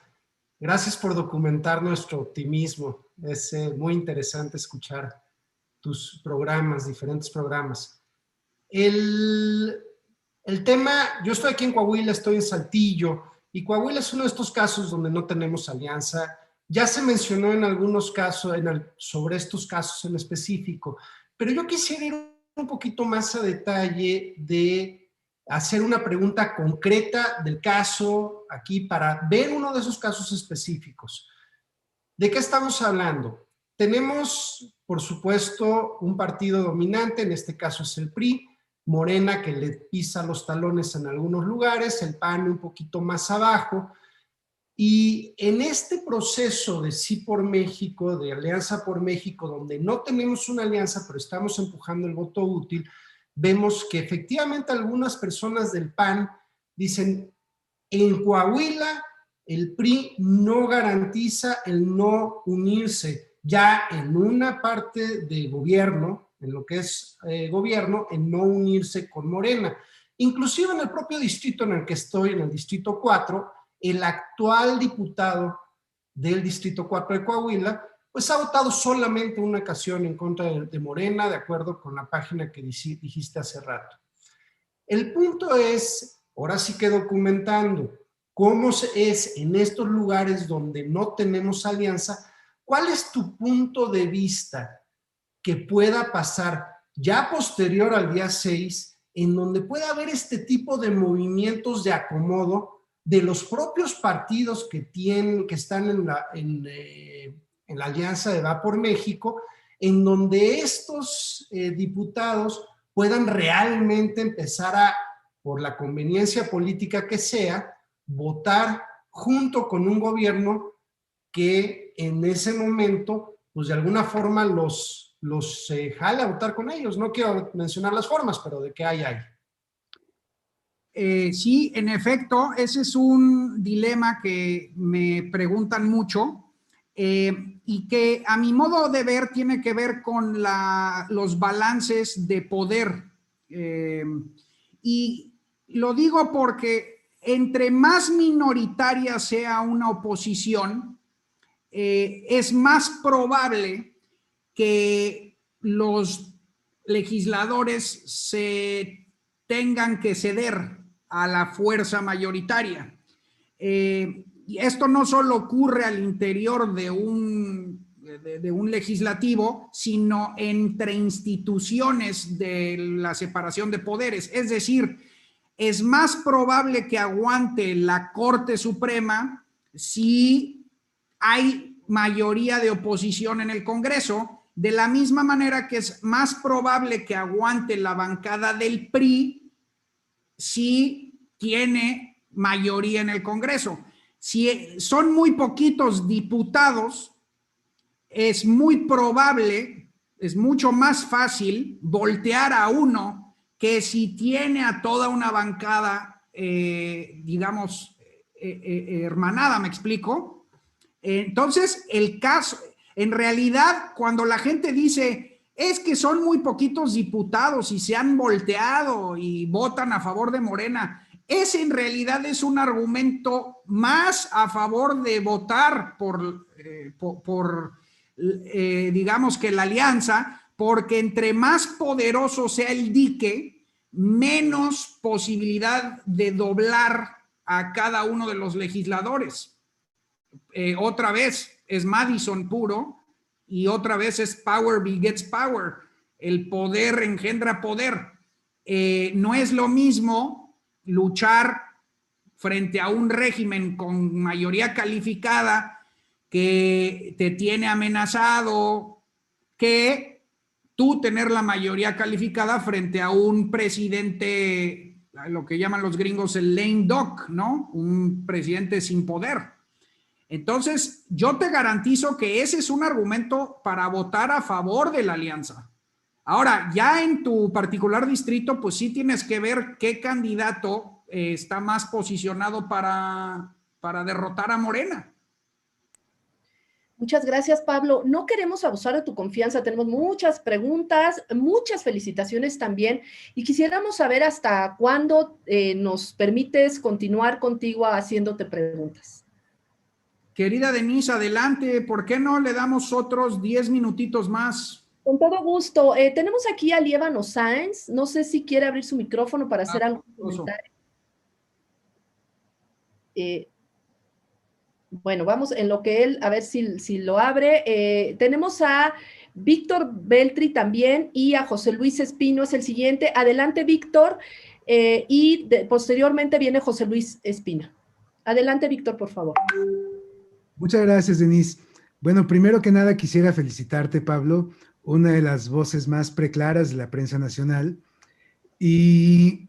Gracias por documentar nuestro optimismo. Es muy interesante escuchar tus programas, diferentes programas. El tema, yo estoy aquí en Coahuila, estoy en Saltillo, y Coahuila es uno de estos casos donde no tenemos alianza. Ya se mencionó en algunos casos, sobre estos casos en específico, pero yo quisiera ir un poquito más a detalle de hacer una pregunta concreta del caso aquí para ver uno de esos casos específicos. ¿De qué estamos hablando? Tenemos, por supuesto, un partido dominante, en este caso es el PRI, Morena que le pisa los talones en algunos lugares, el PAN un poquito más abajo, y en este proceso de Sí por México, de Alianza por México, donde no tenemos una alianza, pero estamos empujando el voto útil, vemos que efectivamente algunas personas del PAN dicen, en Coahuila el PRI no garantiza el no unirse ya en una parte de gobierno, en lo que es gobierno, en no unirse con Morena. Inclusive en el propio distrito en el que estoy, en el distrito 4, el actual diputado del distrito 4 de Coahuila, pues ha votado solamente una ocasión en contra de Morena, de acuerdo con la página que dijiste hace rato. El punto es, ahora sí que documentando, cómo es en estos lugares donde no tenemos alianza, ¿cuál es tu punto de vista que pueda pasar ya posterior al día 6, en donde pueda haber este tipo de movimientos de acomodo de los propios partidos que están en la alianza de Va por México, en donde estos diputados puedan realmente empezar a, por la conveniencia política que sea, votar junto con un gobierno que en ese momento, pues de alguna forma los jale a votar con ellos? No quiero mencionar las formas, pero de qué hay. Sí, en efecto, ese es un dilema que me preguntan mucho y que a mi modo de ver tiene que ver con los balances de poder. Y lo digo porque entre más minoritaria sea una oposición, es más probable que los legisladores se tengan que ceder a la fuerza mayoritaria. Y esto no solo ocurre al interior de un legislativo, sino entre instituciones de la separación de poderes. Es decir, es más probable que aguante la Corte Suprema si hay mayoría de oposición en el Congreso, de la misma manera que es más probable que aguante la bancada del PRI si tiene mayoría en el Congreso. Si son muy poquitos diputados, es muy probable, es mucho más fácil voltear a uno que si tiene a toda una bancada, digamos, hermanada, ¿me explico? Entonces, el caso, en realidad, cuando la gente dice, es que son muy poquitos diputados y se han volteado y votan a favor de Morena, ese en realidad es un argumento más a favor de votar por digamos que la alianza, porque entre más poderoso sea el dique, menos posibilidad de doblar a cada uno de los legisladores. Otra vez es Madison puro y otra vez es power begets power. El poder engendra poder. No es lo mismo luchar frente a un régimen con mayoría calificada que te tiene amenazado que tú tener la mayoría calificada frente a un presidente lo que llaman los gringos el lame duck, ¿no? Un presidente sin poder. Entonces, yo te garantizo que ese es un argumento para votar a favor de la alianza. Ahora, ya en tu particular distrito, pues sí tienes que ver qué candidato está más posicionado para derrotar a Morena. Muchas gracias, Pablo. No queremos abusar de tu confianza. Tenemos muchas preguntas, muchas felicitaciones también. Y quisiéramos saber hasta cuándo nos permites continuar contigo haciéndote preguntas. Querida Denise, adelante. ¿Por qué no le damos otros 10 minutitos más? Con todo gusto. Tenemos aquí a Líbano Sáenz. No sé si quiere abrir su micrófono para hacer algún comentario. Bueno, vamos en lo que él, a ver si lo abre. Tenemos a Víctor Beltri también y a José Luis Espino es el siguiente. Adelante, Víctor. Posteriormente viene José Luis Espina. Adelante, Víctor, por favor. Muchas gracias, Denise. Bueno, primero que nada quisiera felicitarte, Pablo, una de las voces más preclaras de la prensa nacional. Y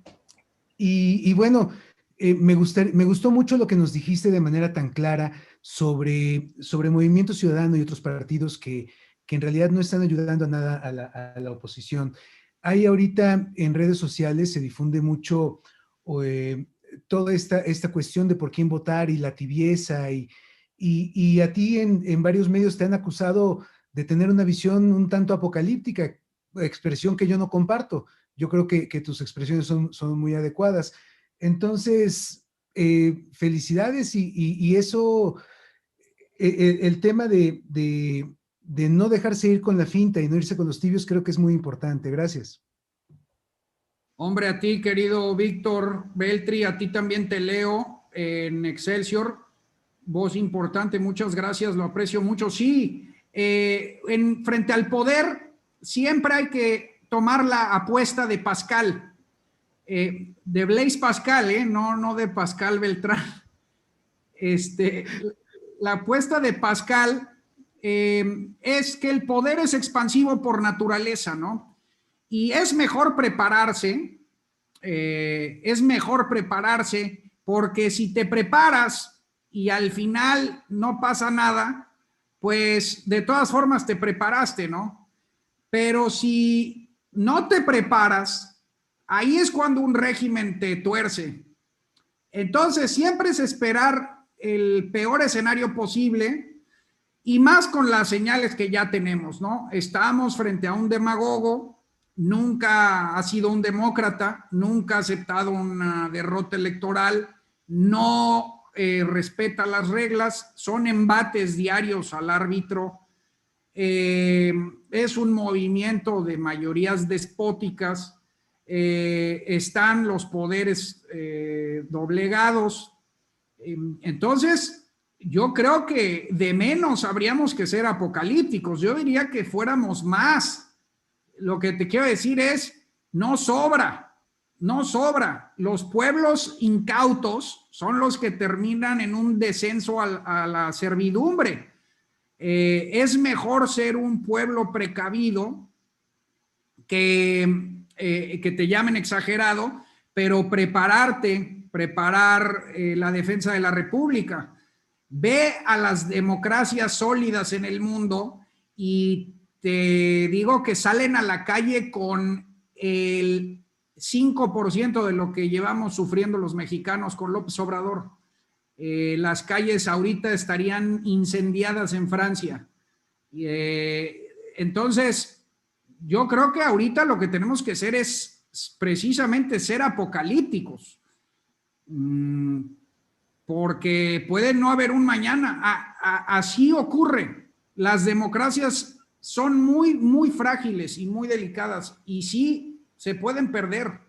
bueno, me gustó mucho lo que nos dijiste de manera tan clara sobre Movimiento Ciudadano y otros partidos que en realidad no están ayudando a nada a la oposición. Hay ahorita en redes sociales se difunde mucho toda esta cuestión de por quién votar y la tibieza y a ti en varios medios te han acusado de tener una visión un tanto apocalíptica, expresión que yo no comparto. Yo creo que tus expresiones son muy adecuadas. Entonces, felicidades y eso, el tema de no dejarse ir con la finta y no irse con los tibios, creo que es muy importante. Gracias. Hombre, a ti, querido Víctor Beltri, a ti también te leo en Excelsior. Voz importante, muchas gracias, lo aprecio mucho. Sí, frente al poder siempre hay que tomar la apuesta de Pascal, de Blaise Pascal, no de Pascal Beltrán. La apuesta de Pascal es que el poder es expansivo por naturaleza, ¿no? Y es mejor prepararse, porque si te preparas y al final no pasa nada, pues de todas formas te preparaste, ¿no? Pero si no te preparas, ahí es cuando un régimen te tuerce. Entonces siempre es esperar el peor escenario posible y más con las señales que ya tenemos, ¿no? Estamos frente a un demagogo, nunca ha sido un demócrata, nunca ha aceptado una derrota electoral, no respeta las reglas, son embates diarios al árbitro, es un movimiento de mayorías despóticas, están los poderes doblegados. Entonces, yo creo que de menos habríamos que ser apocalípticos. Yo diría que fuéramos más. Lo que te quiero decir es, no sobra. Los pueblos incautos son los que terminan en un descenso a la servidumbre. Es mejor ser un pueblo precavido que te llamen exagerado, pero preparar la defensa de la República. Ve a las democracias sólidas en el mundo y te digo que salen a la calle con el 5% de lo que llevamos sufriendo los mexicanos con López Obrador. Las calles ahorita estarían incendiadas en Francia. Entonces, yo creo que ahorita lo que tenemos que hacer es precisamente ser apocalípticos. Porque puede no haber un mañana. Así ocurre. Las democracias son muy, muy frágiles y muy delicadas y sí se pueden perder.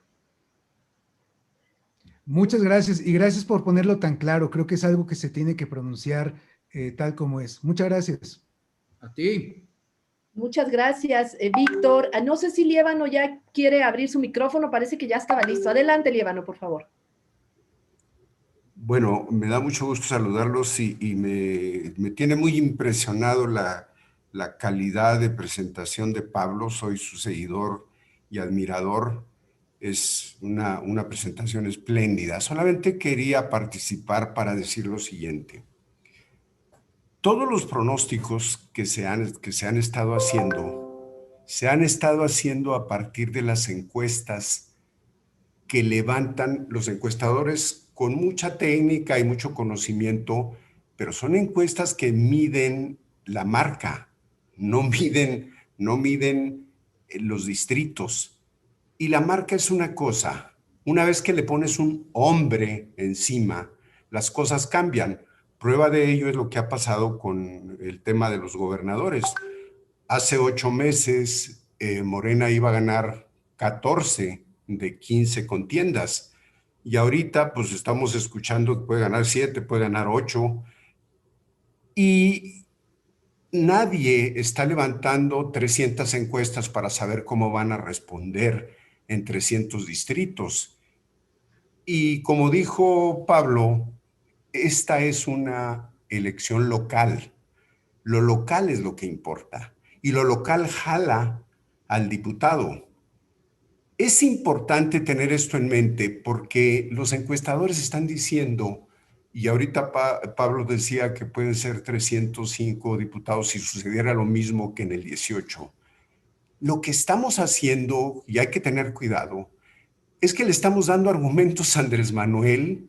Muchas gracias y gracias por ponerlo tan claro. Creo que es algo que se tiene que pronunciar tal como es. Muchas gracias. A ti. Muchas gracias, Víctor. No sé si Líbano ya quiere abrir su micrófono. Parece que ya estaba listo. Adelante, Líbano, por favor. Bueno, me da mucho gusto saludarlos y me tiene muy impresionado la calidad de presentación de Pablo. Soy su seguidor y admirador. es una presentación espléndida. Solamente quería participar para decir lo siguiente. Todos los pronósticos que se han estado haciendo a partir de las encuestas que levantan los encuestadores con mucha técnica y mucho conocimiento, pero son encuestas que miden la marca, no miden los distritos. Y la marca es una cosa. Una vez que le pones un hombre encima, las cosas cambian. Prueba de ello es lo que ha pasado con el tema de los gobernadores. Hace 8 meses Morena iba a ganar 14 de 15 contiendas. Y ahorita pues estamos escuchando que puede ganar 7, puede ganar 8. Y nadie está levantando 300 encuestas para saber cómo van a responder en 300 distritos. Y como dijo Pablo, esta es una elección local. Lo local es lo que importa. Y lo local jala al diputado. Es importante tener esto en mente porque los encuestadores están diciendo, y ahorita Pablo decía que pueden ser 305 diputados si sucediera lo mismo que en el 18. Lo que estamos haciendo, y hay que tener cuidado, es que le estamos dando argumentos a Andrés Manuel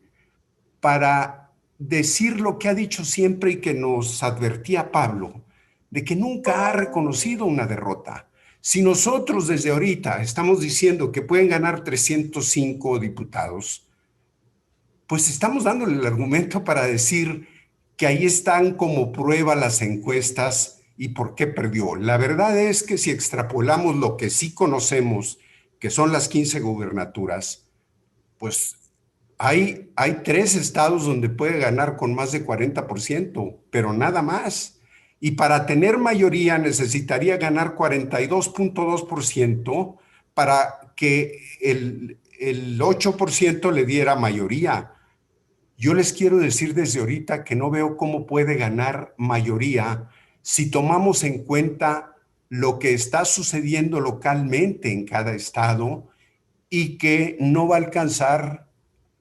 para decir lo que ha dicho siempre y que nos advertía Pablo, de que nunca ha reconocido una derrota. Si nosotros desde ahorita estamos diciendo que pueden ganar 305 diputados, pues estamos dándole el argumento para decir que ahí están como prueba las encuestas y por qué perdió. La verdad es que si extrapolamos lo que sí conocemos, que son las 15 gubernaturas, pues hay 3 estados donde puede ganar con más de 40%, pero nada más. Y para tener mayoría necesitaría ganar 42.2% para que el 8% le diera mayoría. Yo les quiero decir desde ahorita que no veo cómo puede ganar mayoría si tomamos en cuenta lo que está sucediendo localmente en cada estado y que no va a alcanzar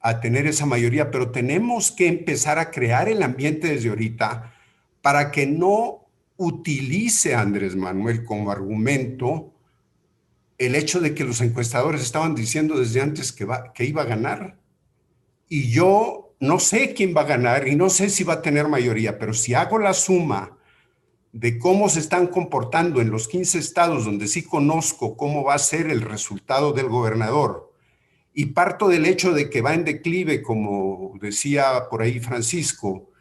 a tener esa mayoría, pero tenemos que empezar a crear el ambiente desde ahorita para que no utilice a Andrés Manuel como argumento el hecho de que los encuestadores estaban diciendo desde antes que iba a ganar. Y yo no sé quién va a ganar y no sé si va a tener mayoría, pero si hago la suma de cómo se están comportando en los 15 estados donde sí conozco cómo va a ser el resultado del gobernador, y parto del hecho de que va en declive, como decía por ahí Francisco,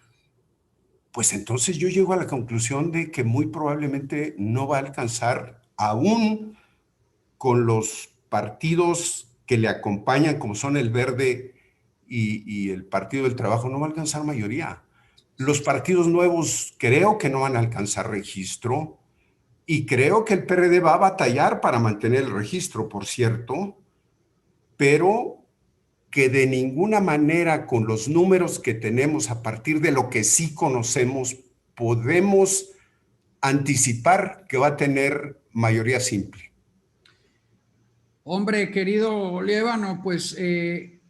pues entonces yo llego a la conclusión de que muy probablemente no va a alcanzar, aún con los partidos que le acompañan, como son el Verde y el Partido del Trabajo, no va a alcanzar mayoría. Los partidos nuevos creo que no van a alcanzar registro y creo que el PRD va a batallar para mantener el registro, por cierto, pero que de ninguna manera con los números que tenemos a partir de lo que sí conocemos podemos anticipar que va a tener mayoría simple. Hombre, querido Liévano, pues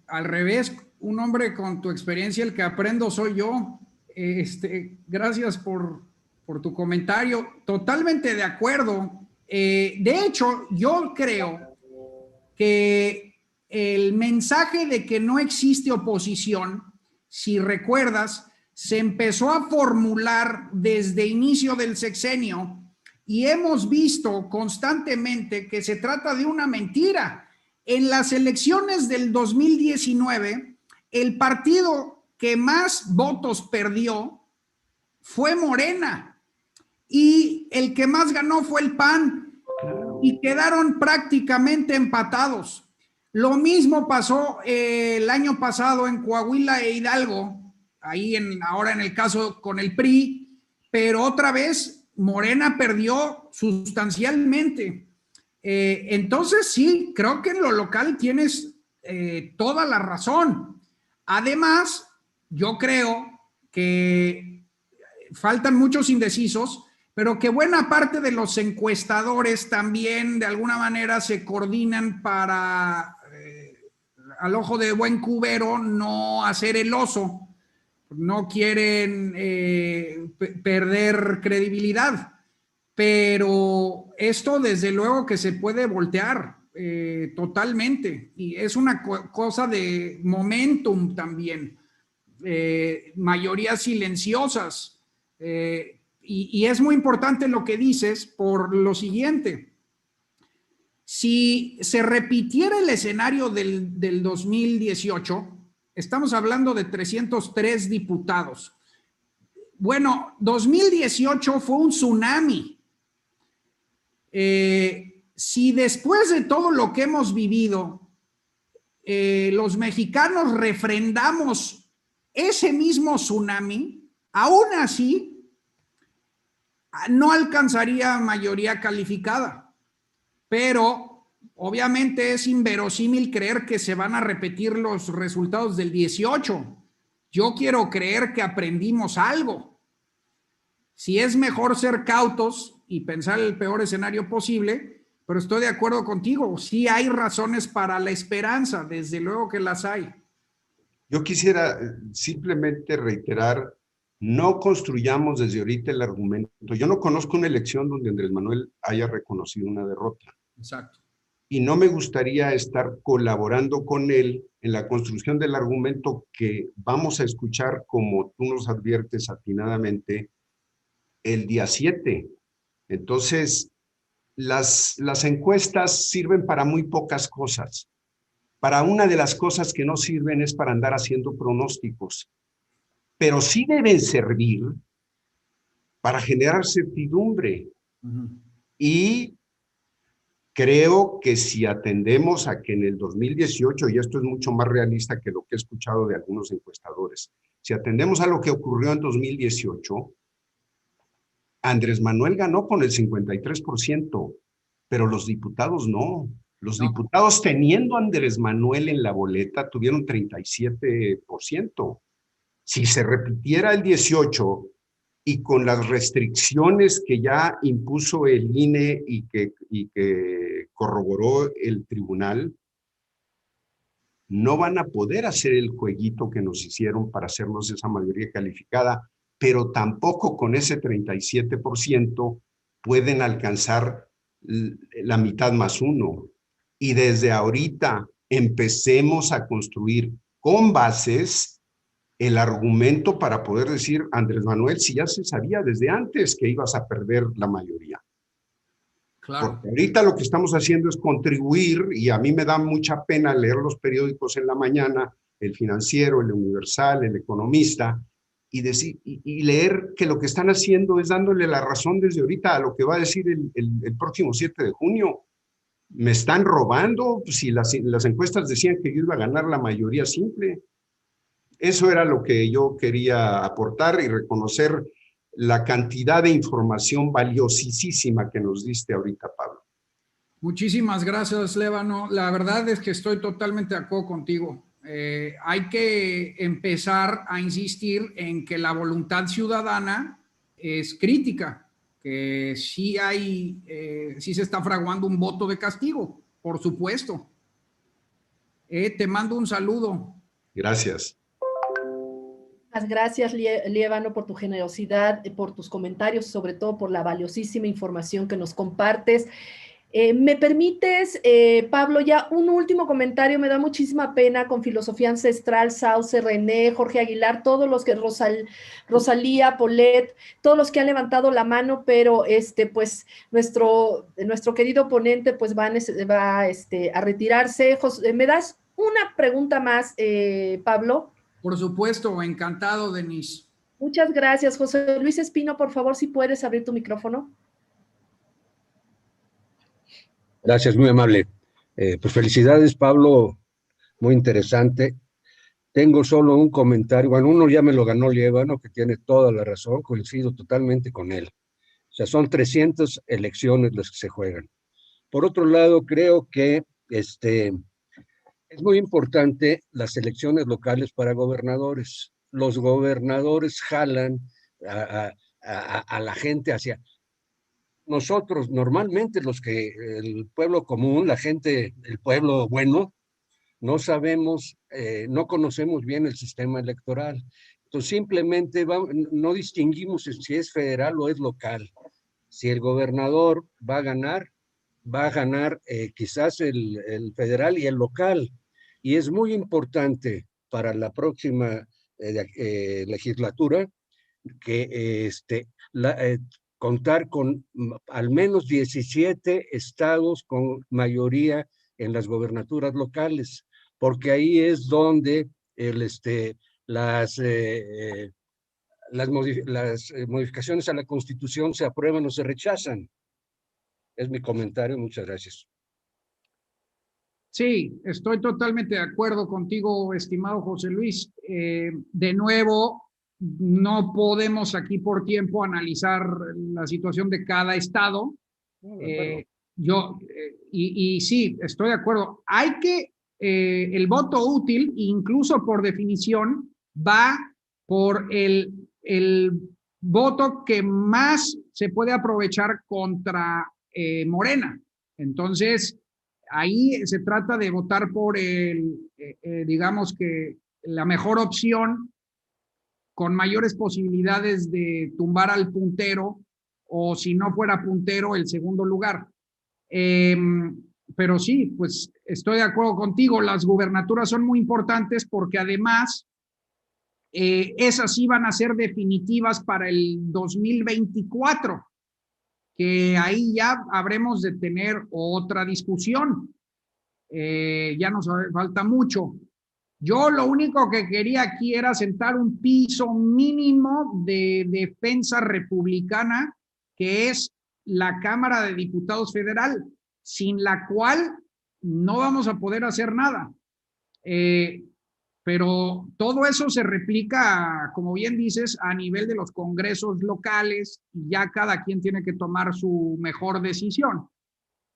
al revés, un hombre con tu experiencia, el que aprendo soy yo. Gracias por tu comentario. Totalmente de acuerdo. De hecho, yo creo que el mensaje de que no existe oposición, si recuerdas, se empezó a formular desde inicio del sexenio y hemos visto constantemente que se trata de una mentira. En las elecciones del 2019, el partido que más votos perdió fue Morena y el que más ganó fue el PAN y quedaron prácticamente empatados. Lo mismo pasó el año pasado en Coahuila e Hidalgo, ahora en el caso con el PRI, pero otra vez Morena perdió sustancialmente. Entonces sí, creo que en lo local tienes toda la razón. Además, yo creo que faltan muchos indecisos, pero que buena parte de los encuestadores también de alguna manera se coordinan para al ojo de buen cubero no hacer el oso, no quieren perder credibilidad, pero esto desde luego que se puede voltear totalmente, y es una cosa de momentum también, mayorías silenciosas, y es muy importante lo que dices por lo siguiente. Si se repitiera el escenario del 2018, estamos hablando de 303 diputados. Bueno, 2018 fue un tsunami. Si después de todo lo que hemos vivido, los mexicanos refrendamos ese mismo tsunami, aún así no alcanzaría mayoría calificada. Pero obviamente es inverosímil creer que se van a repetir los resultados del 18. Yo quiero creer que aprendimos algo. Si es mejor ser cautos y pensar el peor escenario posible, pero estoy de acuerdo contigo, sí hay razones para la esperanza, desde luego que las hay. Yo quisiera simplemente reiterar, no construyamos desde ahorita el argumento. Yo no conozco una elección donde Andrés Manuel haya reconocido una derrota. Exacto. Y no me gustaría estar colaborando con él en la construcción del argumento que vamos a escuchar, como tú nos adviertes atinadamente, el día 7. Entonces, las encuestas sirven para muy pocas cosas. Para una de las cosas que no sirven es para andar haciendo pronósticos, pero sí deben servir para generar certidumbre. Y creo que si atendemos a que en el 2018, y esto es mucho más realista que lo que he escuchado de algunos encuestadores, si atendemos a lo que ocurrió en 2018, Andrés Manuel ganó con el 53%, pero los diputados no. Los diputados, teniendo a Andrés Manuel en la boleta, tuvieron 37%. Si se repitiera el 18 y con las restricciones que ya impuso el INE y que corroboró el tribunal, no van a poder hacer el jueguito que nos hicieron para hacernos esa mayoría calificada, pero tampoco con ese 37% pueden alcanzar la mitad más uno. Y desde ahorita empecemos a construir con bases el argumento para poder decir, Andrés Manuel, si ya se sabía desde antes que ibas a perder la mayoría. Claro. Porque ahorita lo que estamos haciendo es contribuir, y a mí me da mucha pena leer los periódicos en la mañana, El Financiero, El Universal, El Economista, y leer que lo que están haciendo es dándole la razón desde ahorita a lo que va a decir el próximo 7 de junio. Me están robando, si las encuestas decían que yo iba a ganar la mayoría simple. Eso era lo que yo quería aportar y reconocer la cantidad de información valiosísima que nos diste ahorita, Pablo. Muchísimas gracias, Lévano. La verdad es que estoy totalmente de acuerdo contigo. Hay que empezar a insistir en que la voluntad ciudadana es crítica, que sí se está fraguando un voto de castigo, por supuesto. Te mando un saludo. Gracias. Gracias, Lévano, por tu generosidad, por tus comentarios, sobre todo por la valiosísima información que nos compartes. ¿Me permites, Pablo, ya un último comentario? Me da muchísima pena con Filosofía Ancestral, Sauce, René, Jorge Aguilar, todos los que, Rosalía, Polet, todos los que han levantado la mano, pero pues nuestro querido ponente pues va a retirarse. ¿Me das una pregunta más, Pablo? Por supuesto, encantado, Denise. Muchas gracias. José Luis Espino, por favor, si puedes abrir tu micrófono. Gracias, muy amable. Pues felicidades, Pablo, muy interesante. Tengo solo un comentario. Bueno, uno ya me lo ganó Lévano, que tiene toda la razón, coincido totalmente con él. O sea, son 300 elecciones las que se juegan. Por otro lado, creo que es muy importante las elecciones locales para gobernadores. Los gobernadores jalan a la gente hacia... Nosotros, normalmente el pueblo común, la gente, el pueblo bueno, no sabemos, no conocemos bien el sistema electoral. Entonces simplemente no distinguimos si es federal o es local. Si el gobernador va a ganar quizás el federal y el local. Y es muy importante para la próxima legislatura que contar con al menos 17 estados con mayoría en las gobernaturas locales, porque ahí es donde las modificaciones a la Constitución se aprueban o se rechazan. Es mi comentario, muchas gracias. Sí, estoy totalmente de acuerdo contigo, estimado José Luis. De nuevo, no podemos aquí por tiempo analizar la situación de cada estado. Y sí, estoy de acuerdo. Hay que, el voto útil, incluso por definición, va por el voto que más se puede aprovechar contra Morena. Entonces, ahí se trata de votar por digamos que la mejor opción con mayores posibilidades de tumbar al puntero, o si no fuera puntero, el segundo lugar. Pero sí, pues estoy de acuerdo contigo, las gubernaturas son muy importantes porque además esas sí van a ser definitivas para el 2024, que ahí ya habremos de tener otra discusión. Ya nos falta mucho. Yo lo único que quería aquí era sentar un piso mínimo de defensa republicana, que es la Cámara de Diputados Federal, sin la cual no vamos a poder hacer nada. Pero todo eso se replica, como bien dices, a nivel de los congresos locales, y ya cada quien tiene que tomar su mejor decisión.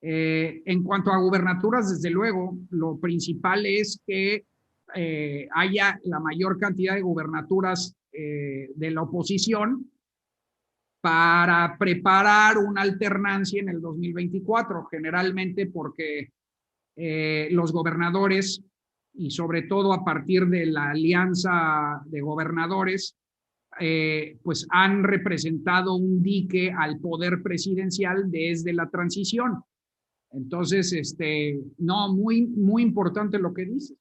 En cuanto a gubernaturas, desde luego, lo principal es que haya la mayor cantidad de gubernaturas de la oposición para preparar una alternancia en el 2024, generalmente porque los gobernadores, y sobre todo a partir de la alianza de gobernadores, pues han representado un dique al poder presidencial desde la transición. Entonces, no, muy importante lo que dices.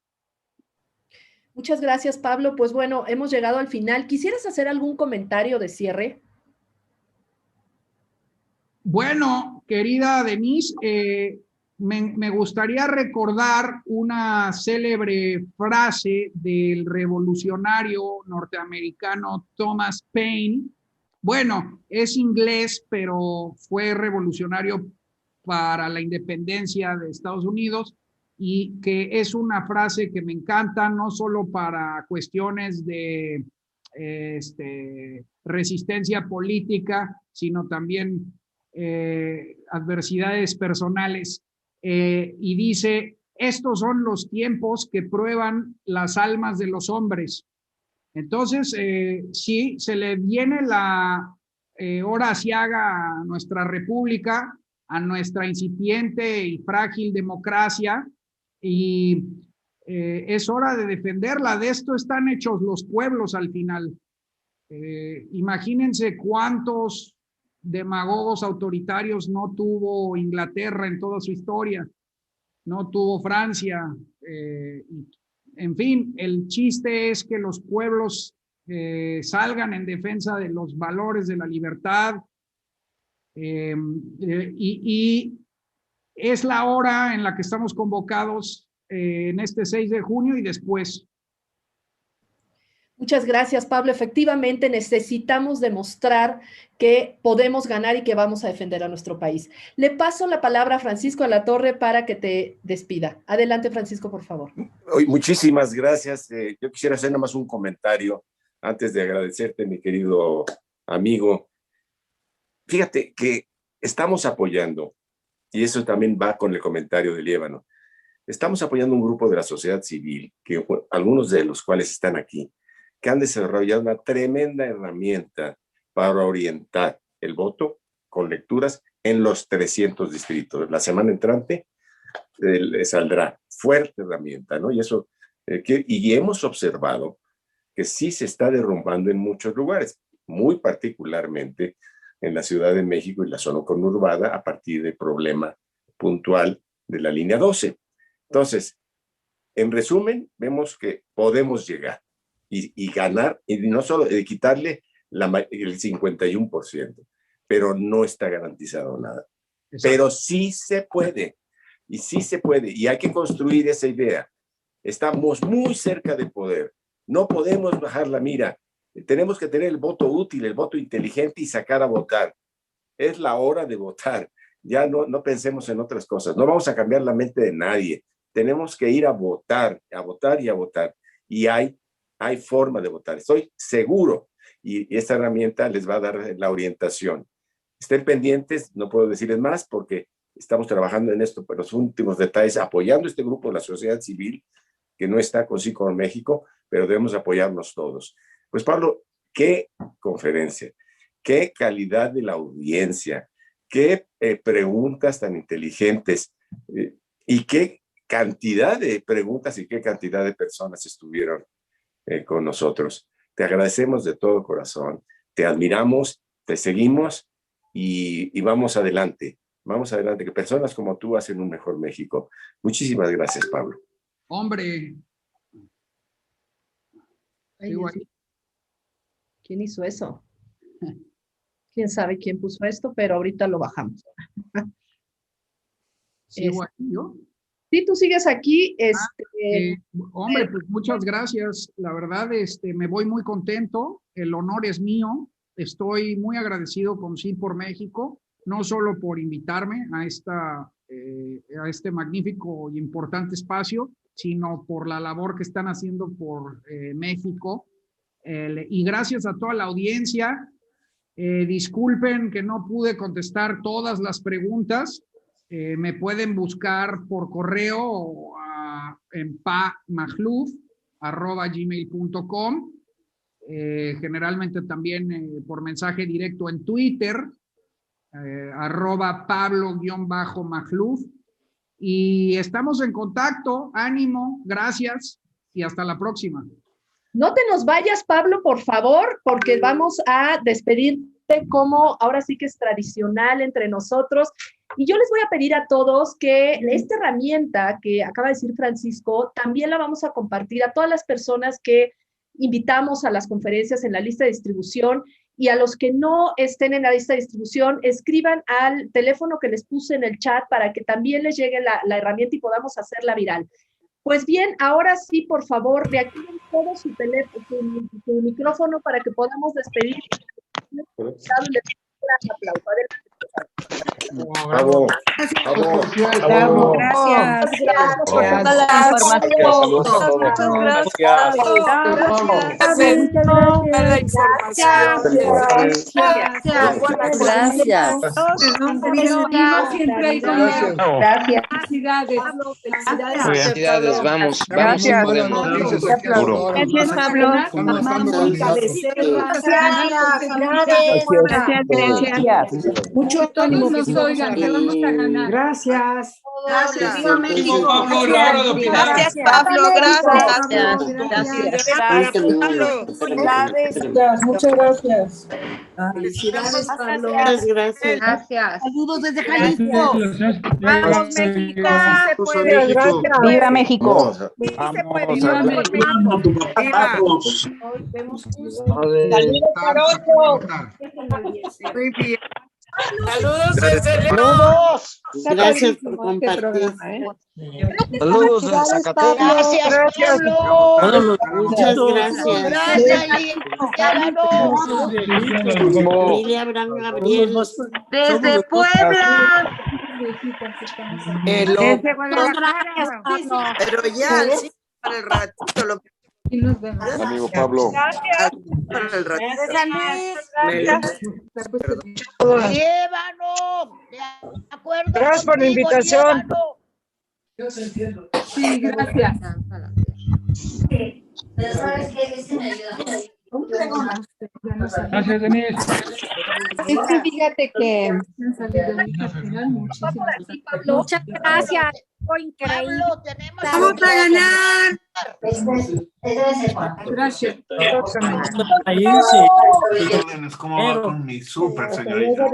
Muchas gracias, Pablo. Pues bueno, hemos llegado al final. ¿Quisieras hacer algún comentario de cierre? Bueno, querida Denise, me gustaría recordar una célebre frase del revolucionario norteamericano Thomas Paine. Bueno, es inglés, pero fue revolucionario para la independencia de Estados Unidos, y que es una frase que me encanta, no solo para cuestiones de resistencia política, sino también adversidades personales. Y dice: estos son los tiempos que prueban las almas de los hombres. Entonces, sí, se le viene la hora aciaga a nuestra república, a nuestra incipiente y frágil democracia, y es hora de defenderla. De esto están hechos los pueblos al final. Imagínense cuántos demagogos autoritarios no tuvo Inglaterra en toda su historia, no tuvo Francia. En fin, el chiste es que los pueblos salgan en defensa de los valores de la libertad, y es la hora en la que estamos convocados en este 6 de junio y después. Muchas gracias, Pablo. Efectivamente, necesitamos demostrar que podemos ganar y que vamos a defender a nuestro país. Le paso la palabra a Francisco Alatorre para que te despida. Adelante, Francisco, por favor. Muchísimas gracias. Yo quisiera hacer nomás un comentario antes de agradecerte, mi querido amigo. Fíjate que estamos apoyando, y eso también va con el comentario de Líbano, estamos apoyando un grupo de la sociedad civil, que algunos de los cuales están aquí, que han desarrollado una tremenda herramienta para orientar el voto con lecturas en los 300 distritos. La semana entrante le saldrá. Fuerte herramienta, ¿no? Y eso, y hemos observado que sí se está derrumbando en muchos lugares, muy particularmente en la Ciudad de México y la zona conurbada a partir del problema puntual de la línea 12. Entonces, en resumen, vemos que podemos llegar y ganar, y no solo quitarle el 51%, pero no está garantizado nada. Exacto. Pero sí se puede, y sí se puede, y hay que construir esa idea. Estamos muy cerca del poder, no podemos bajar la mira, tenemos que tener el voto útil, el voto inteligente y sacar a votar. Es la hora de votar, ya no pensemos en otras cosas, no vamos a cambiar la mente de nadie, tenemos que ir a votar y a votar, y hay forma de votar, estoy seguro, y esta herramienta les va a dar la orientación. Estén pendientes, no puedo decirles más porque estamos trabajando en esto, pero los últimos detalles, apoyando este grupo de la sociedad civil, que no está con Sí por México, pero debemos apoyarnos todos. Pues Pablo, qué conferencia, qué calidad de la audiencia, qué preguntas tan inteligentes y qué cantidad de preguntas y qué cantidad de personas estuvieron con nosotros. Te agradecemos de todo corazón, te admiramos, te seguimos y vamos adelante, que personas como tú hacen un mejor México. Muchísimas gracias, Pablo. Hombre. Ay, ¿quién hizo eso? ¿Quién sabe quién puso esto? Pero ahorita lo bajamos. ¿Sigo aquí yo? Sí, tú sigues aquí. Hombre, pues muchas gracias. La verdad, me voy muy contento. El honor es mío. Estoy muy agradecido con Sí por México, no solo por invitarme a este magnífico y importante espacio, sino por la labor que están haciendo por México. Y gracias a toda la audiencia. Disculpen que no pude contestar todas las preguntas. Me pueden buscar por correo en pamagluf@gmail.com. Generalmente también por mensaje directo en Twitter, @Pablo_Magluf. Y estamos en contacto. Ánimo, gracias y hasta la próxima. No te nos vayas, Pablo, por favor, porque vamos a despedirte como ahora sí que es tradicional entre nosotros. Y yo les voy a pedir a todos que esta herramienta que acaba de decir Francisco, también la vamos a compartir a todas las personas que invitamos a las conferencias en la lista de distribución, y a los que no estén en la lista de distribución, escriban al teléfono que les puse en el chat para que también les llegue la herramienta y podamos hacerla viral. Pues bien, ahora sí, por favor, reactiven todo su teléfono, su micrófono para que podamos despedir. Bravo. Bravo. Gracias. Gracias por toda la información. Felicidades, vamos. Gracias, Pablo. Gracias. Mucho ánimo. Oigan, que vamos a ganar. Gracias. Gracias. ¡Viva México! Gracias, Pablo. Gracias. Muchas gracias. Felicidades, Pablo. Muchas gracias. Gracias. Saludos desde Jalisco. ¡Vamos, México! ¡Viva México! ¡Viva México! Muy bien. Saludos desde Saludos. Gracias por compartir. Saludos desde Zacatecas. Gracias, Pablo. Muchas gracias. Gracias, Emilia Abraham Gabriel. desde Puebla. Desde Guadalajara. Pero ya, sí, para el ratito lo Y nos vemos. Amigo Pablo. Gracias. para el ratito. Llévanos. De acuerdo. Gracias por la invitación. Sí, gracias. Pero sabes que me ayuda. Gracias, Denise. Es que fíjate que... Muchas gracias. increíble. ¡Vamos a ganar! Gracias. ¿Cómo va con mi súper, señorita?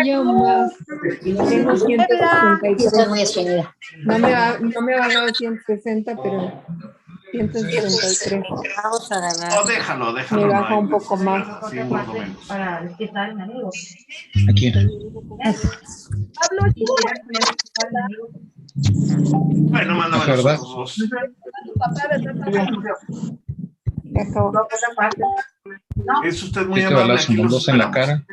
Yo más. Tengo 163. No me ha bajado 160, pero 163. Vamos a ganar. O déjalo. Me baja un poco más. Sí, más o menos. Aquí. Bueno, mándame los ¿verdad? otros dos. Es usted muy Este amable. balazo Aquí con los dos en la esperamos. cara.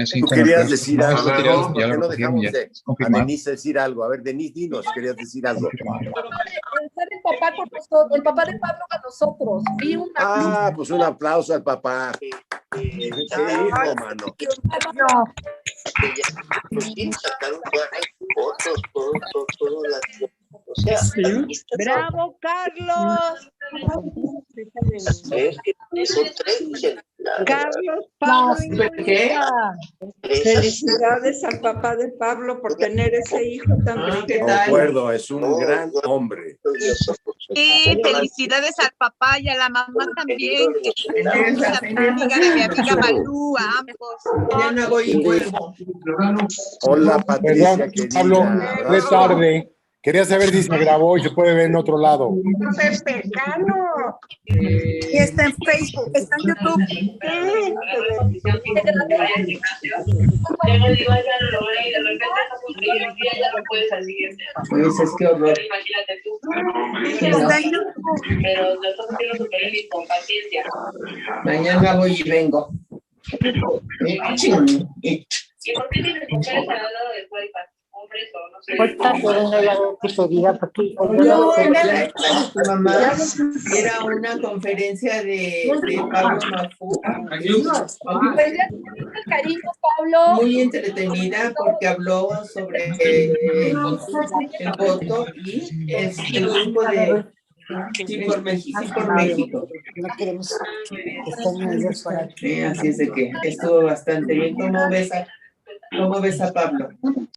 Sí, Tú querías decir no, algo, está tirado, ya ¿por qué lo no recogieron, dejamos ya. a Confirmado. Denise decir algo? A ver, Denise, dinos, querías decir algo. Estar el papá con nosotros, el papá de Pablo con nosotros. Vi una Pues un aplauso al papá. Qué hijo, mano. ¡Bravo, Carlos! Carlos, Pablo y Mónica. Felicidades al papá de Pablo por tener ese hijo tan brillante. De acuerdo, es un gran hombre. Sí, felicidades al papá y a la mamá también, que es la amiga de mi amiga Malú, a ambos. Mañana voy y vuelvo. Hola, Patricia, querida. Pablo, Abrazo. es tarde. Quería saber si se grabó y se puede ver en otro lado. Pepe Cano. Y está en Facebook, está en YouTube. Dices, qué horror. Está en YouTube. Pero nosotros tenemos que superar con paciencia. Mañana voy y vengo. ¿Y por qué tienes mujeres al lado de tu iPad? Hombres o no sé. Ahorita te vengo a ver qué te diga, porque Tu mamá era una conferencia de Pablo Mafú. cariño, Pablo. Muy entretenida porque habló sobre el voto y es el grupo de Sí por México. Sí por México. no queremos que estén unidos por aquí. Así es de que estuvo bastante bien. ¿Cómo ves a Pablo?